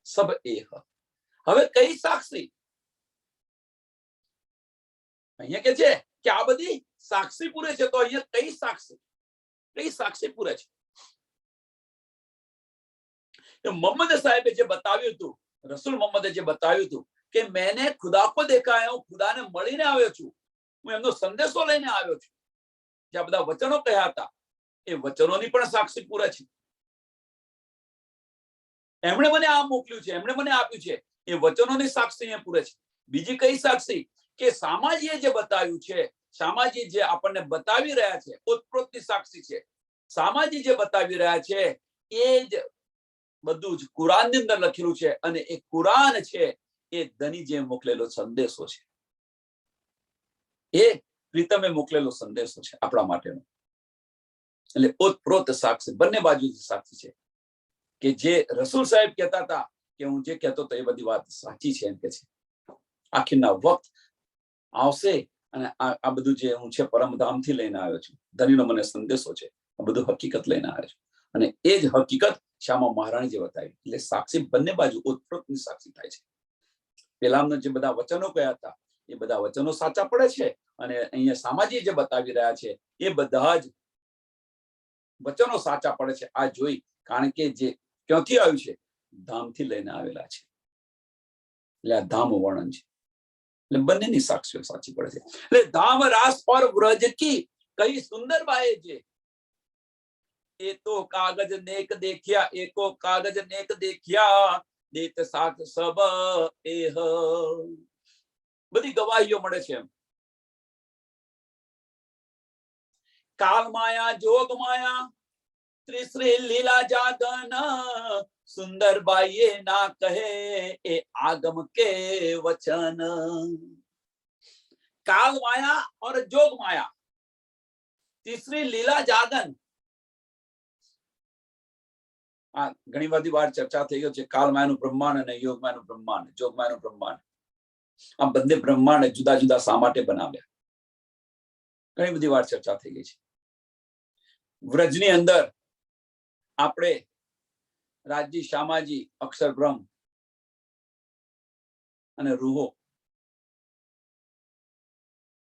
સબ એહ. હવે કઈ સાક્ષી? અહીંયા કે છે કે આ બધી સાક્ષી પૂરે છે. તો અહીંયા કઈ સાક્ષી, કઈ સાક્ષી પૂરે છે? मोहम्मद साहब જે બતાવ્યું હતું, રસૂલ મોહમ્મદે જે બતાવ્યું હતું કે મેને ખુદા કો દેખા હૈ, હું ખુદાને મળીને આવ્યો છું, હું એમનો સંદેશો લઈને આવ્યો છું. જે બધા વચનો કહ્યા હતા એ વચનોની પણ સાક્ષી પૂરે છે. એમણે મને આ મોકલ્યું છે, એમણે મને આપ્યું છે, એ વચનોની સાક્ષી એ પૂરે છે. બીજી કઈ સાક્ષી? કે સામાજીએ જે બતાવ્યું છે, સામાજી જે આપણને બતાવી રહ્યા છે, ઓતપ્રોતની સાક્ષી છે. સામાજી જે બતાવી રહ્યા છે એ જ બધું જ કુરાનની અંદર લખેલું છે. અને એ કુરાન છે એ ધની જે મોકલેલો સંદેશો છે, એ પ્રીતમે મોકલેલો સંદેશો છે આપણા માટેનો. એટલે ઓતપ્રોત સાક્ષી, બંને બાજુ સાક્ષી છે. કે જે રસૂલ સાહેબ કહેતા હતા કે હું જે કહેતો હતો એ બધી વાત સાચી છે, એમ કે છે. આખીરના વખત આવશે અને આ બધું જે હું છે પરમધામથી લઈને આવ્યો છું, ધનીનો મને સંદેશો છે, આ બધું હકીકત લઈને આવ્યો છું. અને એ જ હકીકત શ્યામા મહારાણી જે બતાવી. એટલે સાક્ષી બંને બાજુ ઓતપ્રોતની સાક્ષી થાય છે. પેલાના જે બધા વચનો કયા હતા એ બધા વચનો સાચા પડે છે. અને અહીંયા સામાજી જે બતાવી રહ્યા છે એ બધા જ વચનો સાચા પડે છે. આ જોઈ, કારણ કે જે ક્યાંથી આવ્યું છે? ધામથી લઈને આવેલા છે. એટલે આ ધામ વર્ણન છે. એટલે બંનેની સાક્ષીઓ સાચી પડે છે. એટલે ધામ રાસ પર વ્રજ કી કઈ સુંદર બાએ જે, એ તો કાગજ નેક દેખ્યા, એ તો કાગજ નેક દેખ્યા દેત સાખ સબ એહ. બધી ગવાહીઓ મળે છે. એમ કાલ માયા જોગ માયા ત્રિશ્રી લીલા જાગન સુંદર બાઈએ ના કહે એ આગમ કે વચન. કાલ માયા और जोग माया, तीसरी लीला जागन. આ ઘણી બધી વાર ચર્ચા થઈ ગઈ છે. કાલમાયાનું બ્રહ્માંડ અને યોગમાયાનું બ્રહ્માંડ, જોગમાયાનું બ્રહ્માંડ. આ બંને બ્રહ્માંડ જુદા જુદા શા માટે બનાવ્યા? ઘણી બધી વાર ચર્ચા થઈ ગઈ છે. વ્રજની અંદર આપણે રાજજી, શામાજી, અક્ષર બ્રહ્મ અને રૂહો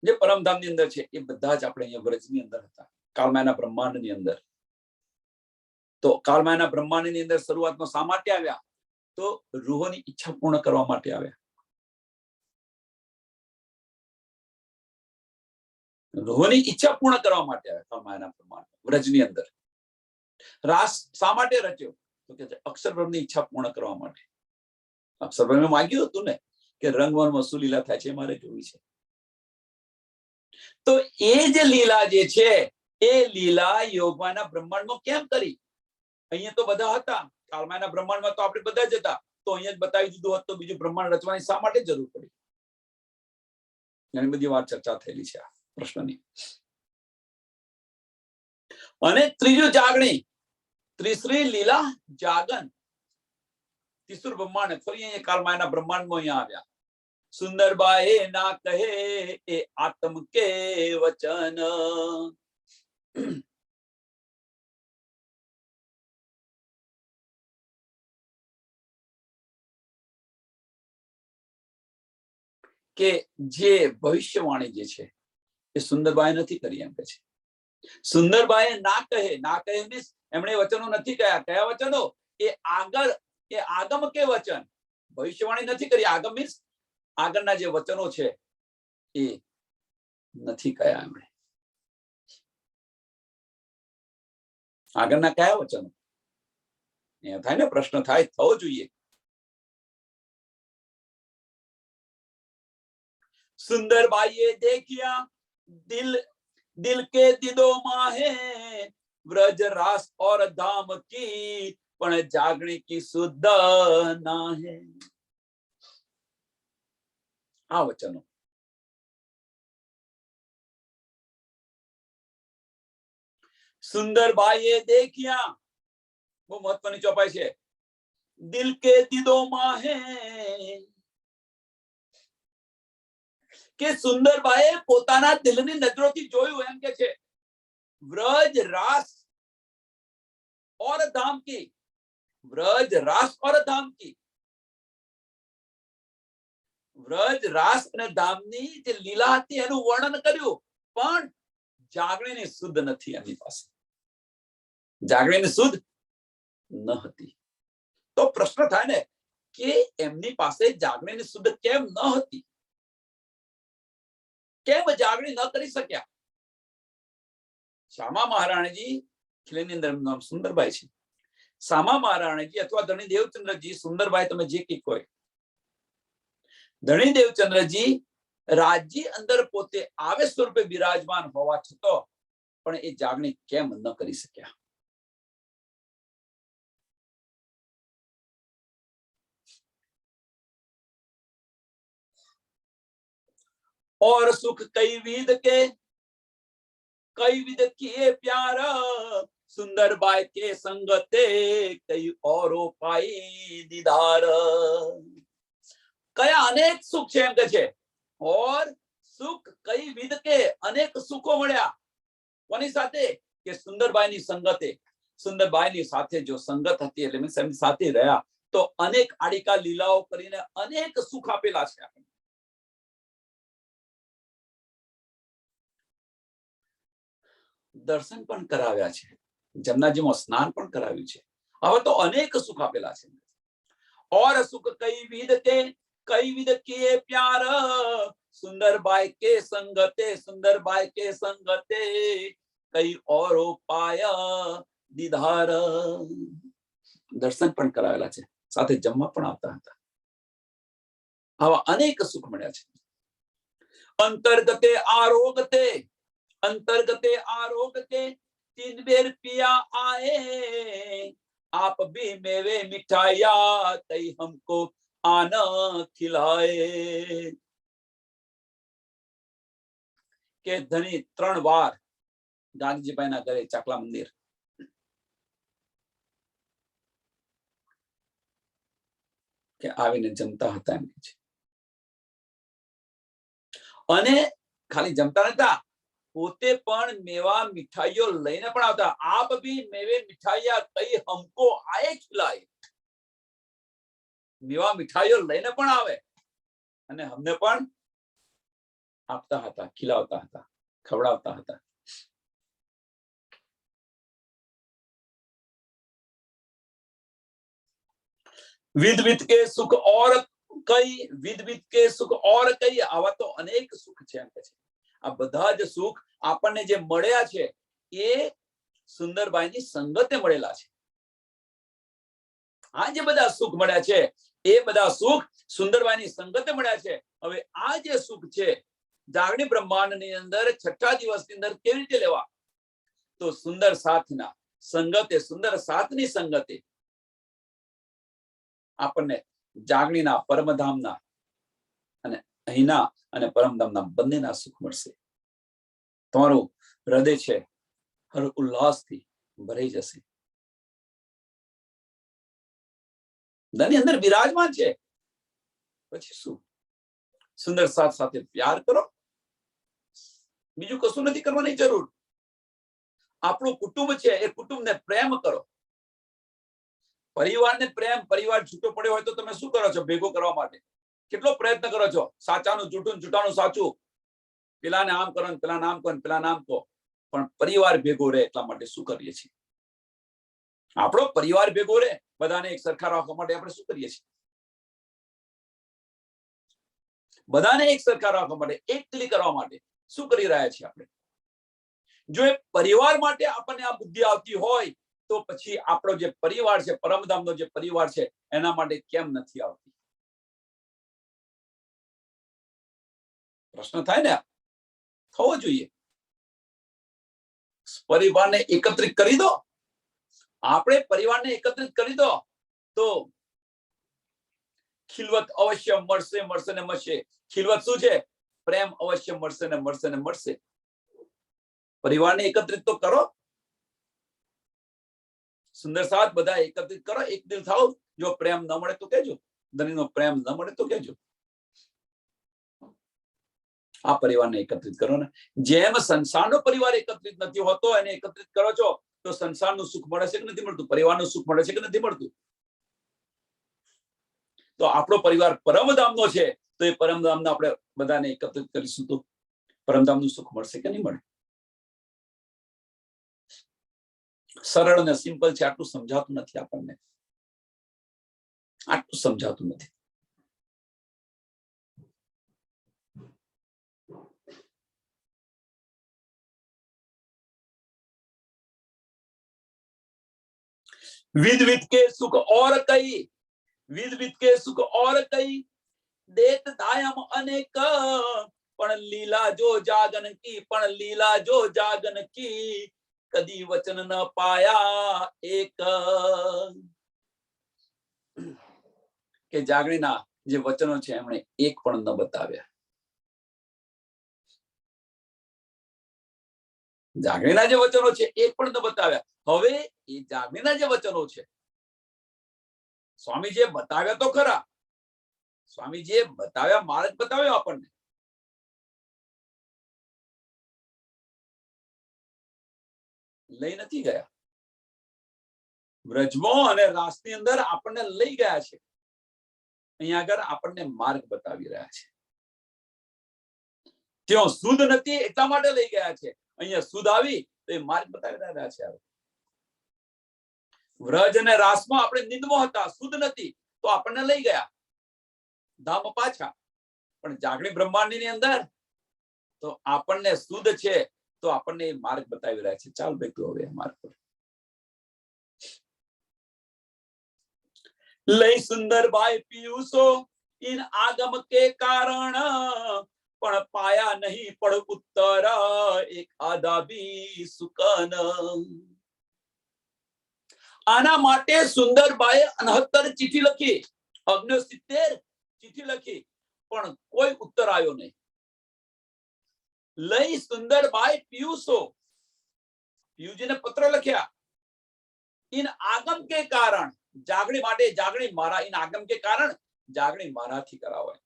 જે પરમધામની અંદર છે એ બધા જ આપણે અહીંયા વ્રજની અંદર હતા, કાળમાયાના બ્રહ્માંડની અંદર. તો કાળમાયાના બ્રહ્માંડની અંદર શરૂઆતમાં શા માટે આવ્યા? તો રૂહોની ઈચ્છા પૂર્ણ કરવા માટે આવ્યા. રૂહોની ઈચ્છા પૂર્ણ કરવા માટે આવ્યા કાળમાયાના બ્રહ્માંડ વ્રજની અંદર. રાસ શા માટે રચ્યો? તો કે અક્ષર બ્રહ્મની ઈચ્છા પૂર્ણ કરવા માટે. અક્ષર બ્રહ્મે માંગ્યું હતું ને કે રંગવનમાં શું લીલા થાય છે મારે જોવી છે. તો એ જે લીલા જે છે એ લીલા યોગમાયાના બ્રહ્માંડમાં કેમ કરી? અહીંયા તો બધા હતા, કાળમાયાના બ્રહ્માંડમાં તો આપણે બધા જ હતા. તો અહીંયા જ બતાવી દીધું હોત તો બીજું બ્રહ્માંડ રચવાની શા માટે જરૂર પડી? ઘણી બધી વાર ચર્ચા થયેલી છે આ પ્રશ્નની. અને ત્રીજું જાગણી, ત્રીસરી લીલા જાગન, ત્રીસરું બ્રહ્માંડ ફરી અહીંયા કાળમાયાના બ્રહ્માંડમાં અહીંયા આવ્યા. સુંદરબાએ ના કહે એ આત્મ કે વચન. કે જે ભવિષ્યવાણી જે છે એ સુંદરબાઈ નથી કરી એમ કે છે. સુંદરબાઈએ ના કહે મીન્સ એમણે વચનો નથી કહ્યા. કયા વચનો? એ આગમ કે વચન. ભવિષ્યવાણી નથી કરી. આગમ મીન્સ આગળના જે વચનો છે એ નથી કહ્યા એમણે. આગળના કયા વચનો? અહીંયા થાય ને પ્રશ્ન થાય, થવો જોઈએ. सुंदरबाई देखिया दिल के दिदो माहे व्रज रास और धाम की पण जागने की सुध ना है. आ वचनो सुंदरबाई देखिया, वो महत्वनी चौपाई है. दिल के दिदो माहे કે સુંદરબાઈએ પોતાના દિલની નજરોથી જોયું એમ કે છે. વ્રજ રાસ ઓર ધામ કી, વ્રજ રાસ ઓર ધામ કી, વ્રજ રાસ અને ધામની જે લીલા હતી એનું વર્ણન કર્યું, પણ જાગણીની શુદ્ધ નથી એમની પાસે. જાગણીની શુદ્ધ ન હતી. તો પ્રશ્ન થાય ને કે એમની પાસે જાગણીની શુદ્ધ કેમ ન હતી? કેમ જાગણી ન કરી શક્યા? શ્યામા મહારાણીજી ખીલેની અંદર નામ સુંદરબાઈ છે. શ્યામા મહારાણીજી અથવા ધણી દેવચંદ્રજી, સુંદરબાઈ તમે જે કઈ કોઈ, ધણી દેવચંદ્રજી રાજ્ય અંદર પોતે આવેશ સ્વરૂપે બિરાજમાન હોવા છતાં પણ એ જાગણી કેમ ન કરી શક્યા? और सुख कई विध किए प्यार, सुंदरबाई के संगते कई औरो पाई दीदार. कया अनेक सुख છે એમ કે છે. और सुख कई विध के, अनेक सुखो મળ્યા. કોની સાથે? કે સુંદરબાઈની સંગતે. સુંદરબાઈની સાથે જો સંગત હતી એટલે મીન્સ એમની સાથે રહ્યા તો અનેક આડિકા લીલાઓ કરીને અનેક સુખ આપેલા છે. દર્શન પણ કરાવ્યા છે, જમનાજીમાં સ્નાન પણ કરાવ્યું છે. હવે તો અનેક સુખ આપેલા છે. और सुख कई विध किए प्यार, सुंदरबाई के संगते, सुंदरबाई के संगते कई औरो पाया दीदार. દર્શન પણ કરાવેલા છે, સાથે જમવા પણ આવતા હતા. આવા અનેક સુખ મળ્યા છે. अंतर्गते आरोग के 3 बेर पिया आए, आप भी मेवे मिठाइया तई हमको आना खिलाए. के धनी 3 વાર ગાંધીજીભાઈના ઘરે ચાકલા મંદિર કે આવીને જમતા હતા એમ છે. અને ખાલી જમતા નતા, પોતે પણ મેવા મીઠાઈઓ લઈને પણ આવતા. આપ ભી મેવે મિઠાઈયા કઈ હમકો આए ખિલાए. મેવા મીઠાઈઓ લઈને પણ આવે અને અમને પણ આપતા હતા, ખીલાવતા હતા, ખવડાવતા હતા. विध विध के सुख और कई, आवा तो अनेक सुख છે એમ કે છે. આ બધા જ સુખ આપણને જે મળ્યા છે એ સુંદરબાઈની સંગતે મળેલા છે. આ જે બધા સુખ મળ્યા છે એ બધા સુખ સુંદરબાઈની સંગતે મળ્યા છે. હવે આ જે સુખ છે જાગણી બ્રહ્માંડની અંદર છઠ્ઠા દિવસની અંદર કેવી રીતે લેવા? તો સુંદર સાથના સંગતે, સુંદર સાથની સંગતે આપણને જાગણીના પરમધામના અને અહીંના અને પરમધામના બંનેના સુખ મળશે. તમારું હૃદય છે હર ઉલ્લાસથી ભરાઈ જશે. ધની અંદર બિરાજમાન છે, પછી શું? સુંદર સાથ સાથે પ્યાર કરો, બીજું કશું નથી કરવાની જરૂર. આપણું કુટુંબ છે એ કુટુંબને પ્રેમ કરો, પરિવારને પ્રેમ. પરિવાર છૂટો પડ્યો હોય તો તમે શું કરો છો? ભેગો કરવા માટે કેટલો પ્રયત્ન કરો છો? સાચાનું જૂઠું, જૂઠાનું સાચું, પેલાને આમ કરો, પેલા નામ કરો, પેલા નામ કહો. પણ પરિવાર ભેગો રહે એટલા માટે શું કરીએ છીએ? આપણો પરિવાર ભેગો રહે, બધાને એક સરખા રાખવા માટે આપણે શું કરીએ છીએ? બધાને એક સરખા રાખવા માટે, એક દિલી કરવા માટે શું કરી રહ્યા છીએ આપણે? જો એ પરિવાર માટે આપણને આ બુદ્ધિ આવતી હોય તો પછી આપણો જે પરિવાર છે, પરમધામનો જે પરિવાર છે, એના માટે કેમ નથી આવતી? પ્રશ્ન થાય ને, થવો જોઈએ. પરિવારને એકત્રિત કરી દો. આપણે પરિવારને એકત્રિત કરી દો તો ખિલવત અવશ્ય મળશે, મળશે ને મળશે. ખિલવત શું છે? પ્રેમ અવશ્ય મળશે ને મળશે ને મળશે. પરિવારને એકત્રિત તો કરો, સુંદર સાથ બધા એકત્રિત કરો, એક દિલ થાઓ. જો પ્રેમ ન મળે તો કહેજો, ધણીનો પ્રેમ ન મળે તો કહેજો. આ પરિવારને એકત્રિત કરો ને. જેમ સંસારનો પરિવાર એકત્રિત નથી હોતો, એને એકત્રિત કરો છો તો સંસારનું સુખ મળે છે કે નથી મળતું? પરિવારનું સુખ મળે છે કે નથી મળતું? તો આપણો પરિવાર પરમધામનો છે, તો એ પરમધામને આપણે બધાને એકત્રિત કરીશું તો પરમધામનું સુખ મળશે કે નહીં મળે? સરળ અને સિમ્પલ છે. આટલું સમજાતું નથી આપણને, આટલું સમજાતું નથી. विध विध के सुख और कई, विध विध के सुख और कई, देत दायम अनेक, पण लीला जो जागन की, पण लीला जो जागन की, कदी वचन न पाया एक. કે જાગણીના જે વચનો છે એમણે એક પણ ન બતાવ્યા. જાગણીના જે વચનો છે એક પણ ન બતાવ્યા. હવે એ જાગણીના જે વચનો છે, સ્વામીજીએ બતાવ્યા તો ખરા, સ્વામીજીએ બતાવ્યા, માર્ગ બતાવ્યો આપણને. લઈ નથી ગયા. વ્રજમાં અને રાસની અંદર આપણને લઈ ગયા છે. અહીંયા આગળ આપણને માર્ગ બતાવી રહ્યા છે. ત્યાં શુદ્ધ નથી એટલા માટે લઈ ગયા છે, અહીંયા શુદ્ધ આવી તો એ માર્ગ બતાવી રહ્યા છે. વ્રજ અને રાસમાં આપણે નિંદમાં હતા, શુદ્ધ નથી, તો આપણને લઈ ગયા ધામ પાછા. પણ જાગણી બ્રહ્માંડની અંદર તો આપણને શુદ્ધ છે, તો આપણને માર્ગ બતાવી રહ્યા છે. ચાલ ભાઈ તું હવે માર્ગ પર લઈ. સુંદર ભાઈ પિયુષો ઇન આગમ કે કારણ, પણ પાયા નહીં પડ ઉત્તર, એક આધા ભી સુકન. આના માટે સુંદરભાઈ 69 ચિઠ્ઠી લખી, 69 ચિઠ્ઠી લખી, પણ કોઈ ઉત્તર આવ્યો નહીં. લઈ સુંદરભાઈ પિયુષો, પિયુજીને પત્ર લખ્યા. ઇન આગમ કે કારણ, જાગણી માટે, જાગણી મારા, ઇન આગમ કે કારણ, જાગણી મારાથી કરાવાય.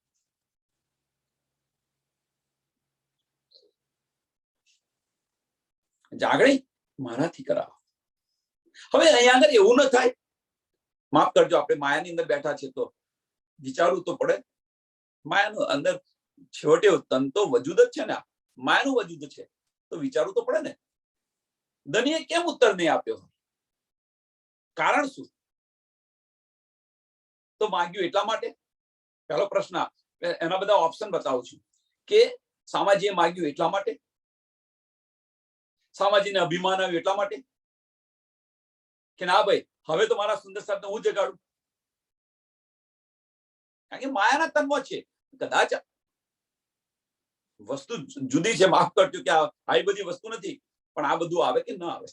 જાગણી મારાથી કરાવો. હવે અહીંયા આગળ એવું ન થાય, માફ કરજો, આપણે માયાની અંદર બેઠા છે તો વિચારવું તો પડે. માયાનું અંદર છેવટે તન તો વજૂદ જ છે ને, માયાનું વજૂદ છે, તો વિચારવું તો પડે ને. ધનીએ કેમ ઉત્તર નહીં આપ્યો? કારણ શું? તો માંગ્યું એટલા માટે. પહેલો પ્રશ્ન, એના બધા ઓપ્શન બતાવું છું કે સામાજીએ માંગ્યું એટલા માટે, સામાજીને અભિમાન આવ્યું એટલા માટે કે ના ભાઈ હવે તો મારા સુંદર સાહેબને હું જગાડું. કારણ કે માયાના તનમાં છે. કદાચ વસ્તુ જુદી છે, માફ કરજો કે આ બધી વસ્તુ નથી, પણ આ બધું આવે કે ન આવે.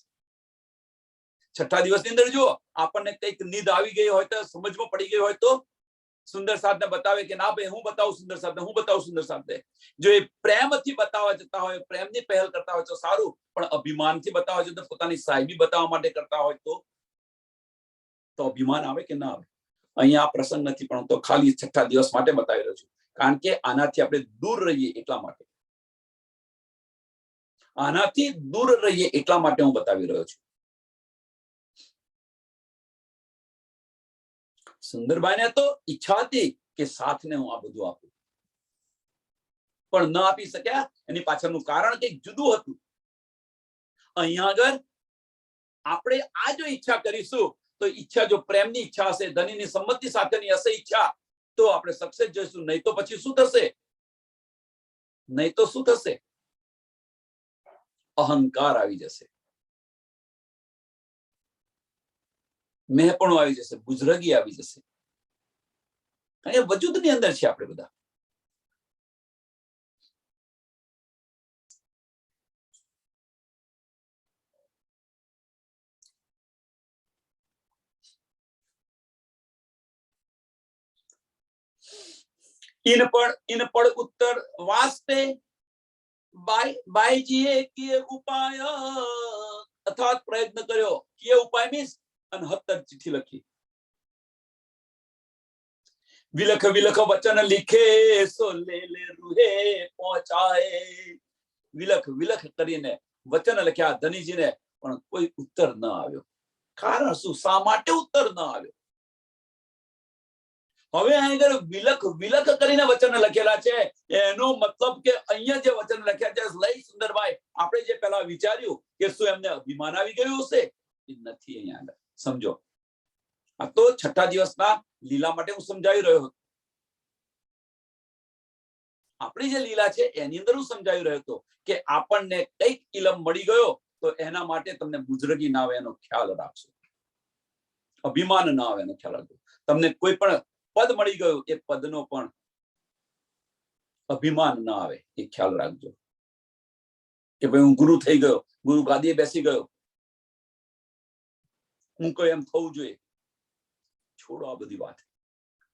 છઠ્ઠા દિવસની અંદર જુઓ, આપણને કઈક નીંદ આવી ગઈ હોય તો, સમજમાં પડી ગઈ હોય તો સુંદર સાધને બતાવે કે ના ભાઈ હું બતાવું સુંદર સાધને, હું બતાવું સુંદર સાધને. જો એ પ્રેમથી બતાવવા જતા હોય, પ્રેમની પહેલ કરતા હોય તો સારું, પણ અભિમાનથી બતાવવા જતા, પોતાની સાહેબી બતાવવા માટે કરતા હોય તો અભિમાન આવે કે ના આવે? અહીંયા આ પ્રસંગ નથી, પણ તો ખાલી છઠ્ઠા દિવસ માટે બતાવી રહ્યો છું કારણ કે આનાથી આપણે દૂર રહીએ એટલા માટે, આનાથી દૂર રહીએ એટલા માટે હું બતાવી રહ્યો છું. સુંદરબાઈને તો ઈચ્છા હતી કે સાથને હું આ બધું આપું, પણ ન આપી શક્યા. એની પાછળનું કારણ કંઈક જુદું હતું. અહીંયા આગળ આપણે આ જો ઈચ્છા કરીશું તો ઈચ્છા જો પ્રેમની ઈચ્છા હશે, ધનીની સંમતિ સાથેની હશે ઈચ્છા, તો આપણે સક્સેસ જઈશું. નહીં તો પછી શું થશે? નહીં તો શું થશે? અહંકાર આવી જશે, મેંપણું આવી જશે, બુઝરગી આવી જશે. અને વજૂદની અંદર છે આપણે બધા. इन पढ़ उत्तर वास्ते बाईजीए किए उपाय अर्थात प्रयत्न કર્યો. किए उपाय मीन्स 69 चिट्ठी लखी. विलख विलख वचन लिखे सो ले ले रूहे पहुंचाए. विलख विलख કરીને વચન લખ્યા ધનીજીને, પણ કોઈ ઉત્તર ન આવ્યો. કારણ શું? શા માટે ઉત્તર ન આવ્યો? હવે અહીં વિલખ વિલખ કરીને વચન લખેલા છે. એનો મતલબ કે અહીંયા જે વચન લખ્યા છે લઈ સુંદરભાઈ, આપણે જે પહેલા વિચાર્યું કે શું એમને અભિમાન આવી ગયું હશે, એ નથી. અહીંયા સમજો, આ તો છઠ્ઠા દિવસના લીલા માટે હું સમજાવી રહ્યો હતો. આપણી જે લીલા છે એની અંદર હું સમજાવી રહ્યો હતો કે આપણને કઈક ઇલમ મળી ગયો તો એના માટે તમને બુઝરગી ના આવે એનો ખ્યાલ રાખજો, અભિમાન ના આવે એનો ખ્યાલ રાખજો. તમને કોઈ પણ પદ મળી ગયું, એ પદનો પણ અભિમાન ના આવે એ ખ્યાલ રાખજો કે ભાઈ હું ગુરુ થઈ ગયો, ગુરુ ગાદીએ બેસી ગયો, હું કોઈ એમ થવું જોઈએ. છોડો આ બધી વાત,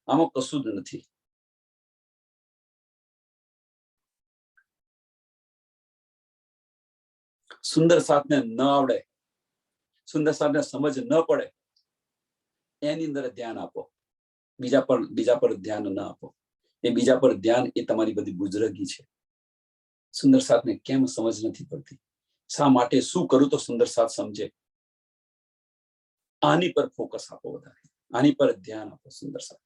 આમાં કશું જ નથી. સુંદર સાથને ન આવડે, સુંદર સાથને સમજ ન પડે, એની અંદર ધ્યાન આપો. બીજા પર ધ્યાન ન આપો. એ બીજા પર ધ્યાન એ તમારી બધી બુઝરગી છે. સુંદર સાથને કેમ સમજ નથી પડતી? શા માટે? શું કરું તો સુંદર સાથ સમજે? આની પર ફોકસ આપો, વધારે આની પર ધ્યાન આપો. સુંદર સાથ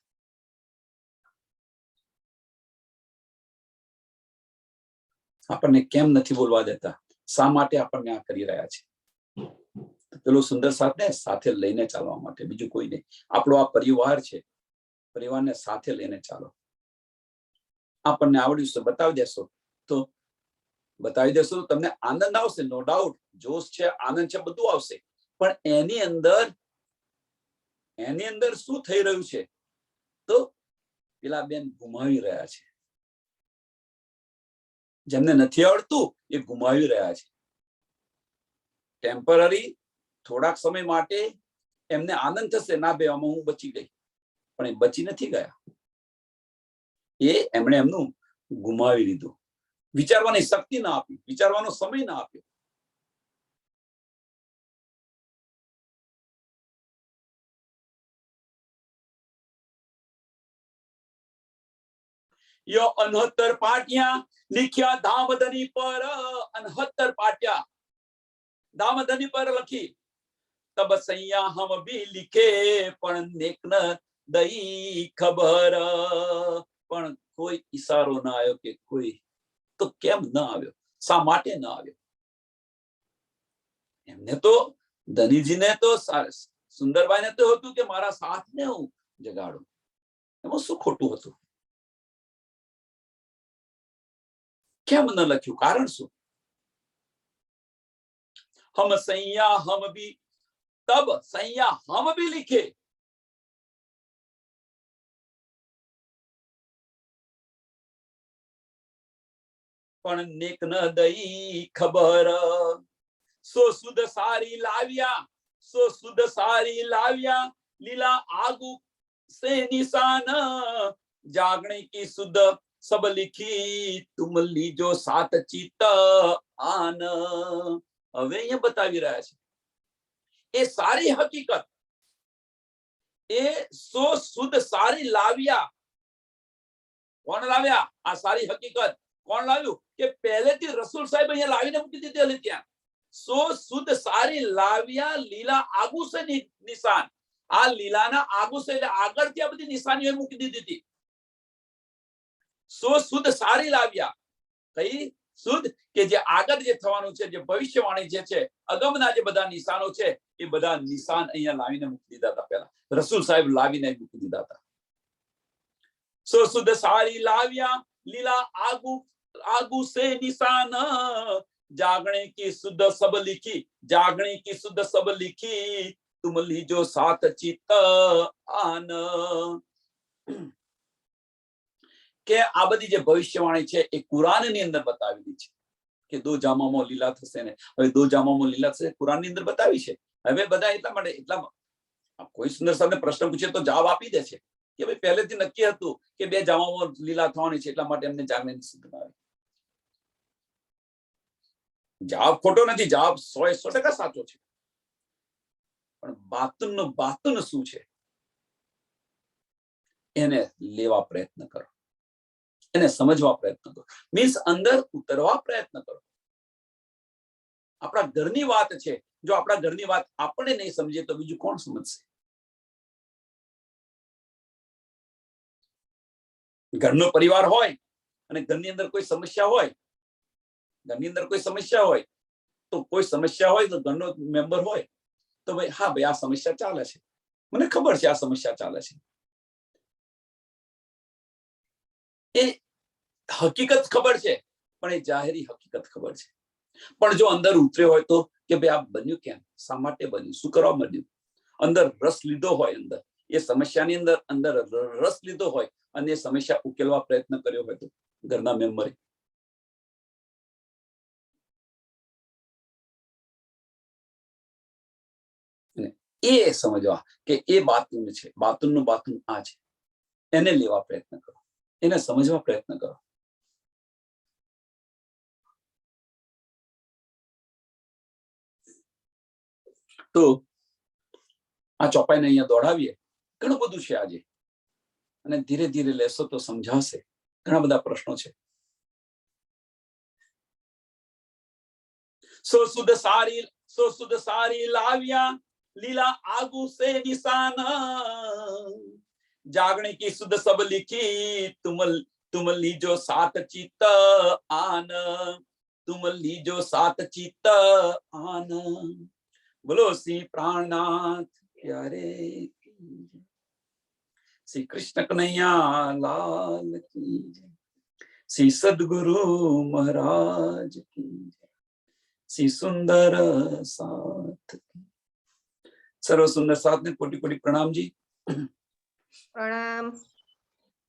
આપણને કેમ નથી બોલવા દેતા? શા માટે આપણને આ કરી રહ્યા છે? પેલો સુંદર સાથને સાથે લઈને ચાલવા માટે, બીજું કોઈ નહીં. આપણો આ પરિવાર છે, પરિવારને સાથે લઈને ચાલો. આપણને આવડ્યું છે, બતાવી દેશો તો તમને આનંદ આવશે. નો ડાઉટ, જોશ છે, આનંદ છે, બધું આવશે. પણ એની અંદર શું થઈ રહ્યું છે? તો પેલા બેન ગુમાવી રહ્યા છે. જેમને નથી આવડતું એ ગુમાવી રહ્યા છે. ટેમ્પરરી થોડાક સમય માટે એમને આનંદ થશે, ના બે આમાં હું બચી ગઈ, પણ એ બચી નથી ગયા. એ એમણે એમનું ગુમાવી લીધું. વિચારવાની શક્તિ ના આપી, વિચારવાનો સમય ના આપ્યો. યો 69 પાટિયા लिखिया धामधनी पर 69 पाटिया धामधनी पर लखी. तब सैया हम भी लिखे पण नेक न दई खबर. પણ કોઈ ઈશારો ના આવ્યો કે કોઈ તો કેમ ના આવ્યો, શા માટે ના આવ્યો? એમને તો ધનીજીને તો સુંદરબાઈને તો હતું કે મારા સાથને હું જગાડું. એમાં શું ખોટું હતું? કેમ ન લખ્યું? કારણ શું? हम सैया हम भी तब सैया हम भी लिखे. પણ નેક ન દઈ ખબર. સો સુદ સારી લાવ્યા, સો સુદ સારી લાવ્યા, લીલા આગુ से निशान. जागने की सुध सब लिखी, तुम लीजो सात चित आन. હવે અહીંયા બતાવી રહ્યા છે એ સારી હકીકત. એ સો સુદ સારી લાવ્યા, કોણ લાવ્યા આ સારી હકીકત? કોણ લાવ્યું? કે પહેલેથી રસૂલ સાહેબ અહીંયા લાવીને મૂકી દીધી હતી ત્યાં. સો શુદ્ધ સારી લાવ્યા લીલા આગુ સે નિશાન. આ લીલાના આગુ સે એટલે આગળથી આ બધી નિશાનીઓ મૂકી દીધી હતી. સો શુદ્ધ સારી લાવ્યા. કઈ શુદ્ધ? કે જે આગળ જે થવાનું છે, જે ભવિષ્યવાણી જે છે, અગમના જે બધા નિશાનો છે, એ બધા નિશાન અહીંયા લાવીને મૂકી દીધા હતા. પહેલા રસૂલ સાહેબ લાવીને મૂકી દીધા હતા. સો શુદ્ધ સારી લાવ્યા લીલા આગુ સે નિશાન. जागने की शुद्ध सब लिखी, जागने की शुद्ध सब लिखी, तुम लीजो सात चित्त आन. કે આ બધી જે ભવિષ્યવાણી છે એ કુરાનની અંદર બતાવેલી છે કે 2 જામામાં લીલા થશે ને. હવે 2 જામામાં લીલા થશે કુરાનની અંદર બતાવી છે. હવે બધા એટલા માટે કોઈ સુંદર સાહેબને પ્રશ્ન પૂછે તો જવાબ આપી દે છે કે ભાઈ પહેલેથી નક્કી હતું કે 2 જામામાં લીલા થવાની છે, એટલા માટે એમને જાગવાની સિદ્ધ બનાવી. જવાબ ખોટો નથી, જવાબ 100% સાચો છે. પણ બાતુન શું છે એને લેવા પ્રયત્ન કરો, એને સમજવા પ્રયત્ન કરો, મીન્સ અંદર ઉતરવા પ્રયત્ન કરો. આપણા ઘરની વાત છે, જો આપણા ઘરની વાત આપણે નહીં સમજીએ તો બીજું કોણ સમજશે? ઘરનો પરિવાર હોય અને ઘરની અંદર કોઈ સમસ્યા હોય, ઘરની અંદર કોઈ સમસ્યા હોય તો કોઈ સમસ્યા હોય તો ઘરનો મેમ્બર હોય તો ભાઈ હા ભાઈ આ સમસ્યા ચાલે છે, મને ખબર છે આ સમસ્યા ચાલે છે. એ હકીકત ખબર છે, પણ એ જાહેરી હકીકત ખબર છે. પણ જો અંદર ઉતર્યો હોય તો કે ભાઈ આ બન્યું કેમ, શા માટે બન્યું, શું કરવા બન્યું, અંદર રસ લીધો હોય, અંદર એ સમસ્યાની અંદર રસ લીધો હોય અને એ સમસ્યા ઉકેલવા પ્રયત્ન કર્યો હોય તો ઘરના મેમ્બરે, એ સમજવા કે એ બાતુન છે, બાતુનનું બાતુન આ છે, એને લેવા પ્રયત્ન કરો, એને સમજવા પ્રયત્ન કરો. તો આ ચોપાઈને અહીંયા દોડાવીએ. ઘણું બધું છે આજે અને ધીરે ધીરે લેશો તો સમજાશે. ઘણા બધા પ્રશ્નો છે. સો શુદ્ધ સારી લાવ્યા लीला आगू से निशान. जागने की शुद्ध सब लिखी, तुम लीजो सात चित्त आन, तुम लीजो सात चित्त आन. बोलो श्री प्राणनाथ प्यारे श्री कृष्ण कन्हैया लाल की, श्री सद्गुरु महाराज की, श्री सुंदर साथ की. सर्व सुंदर साथ ने कोटि कोटि प्रणाम जी. प्रणाम.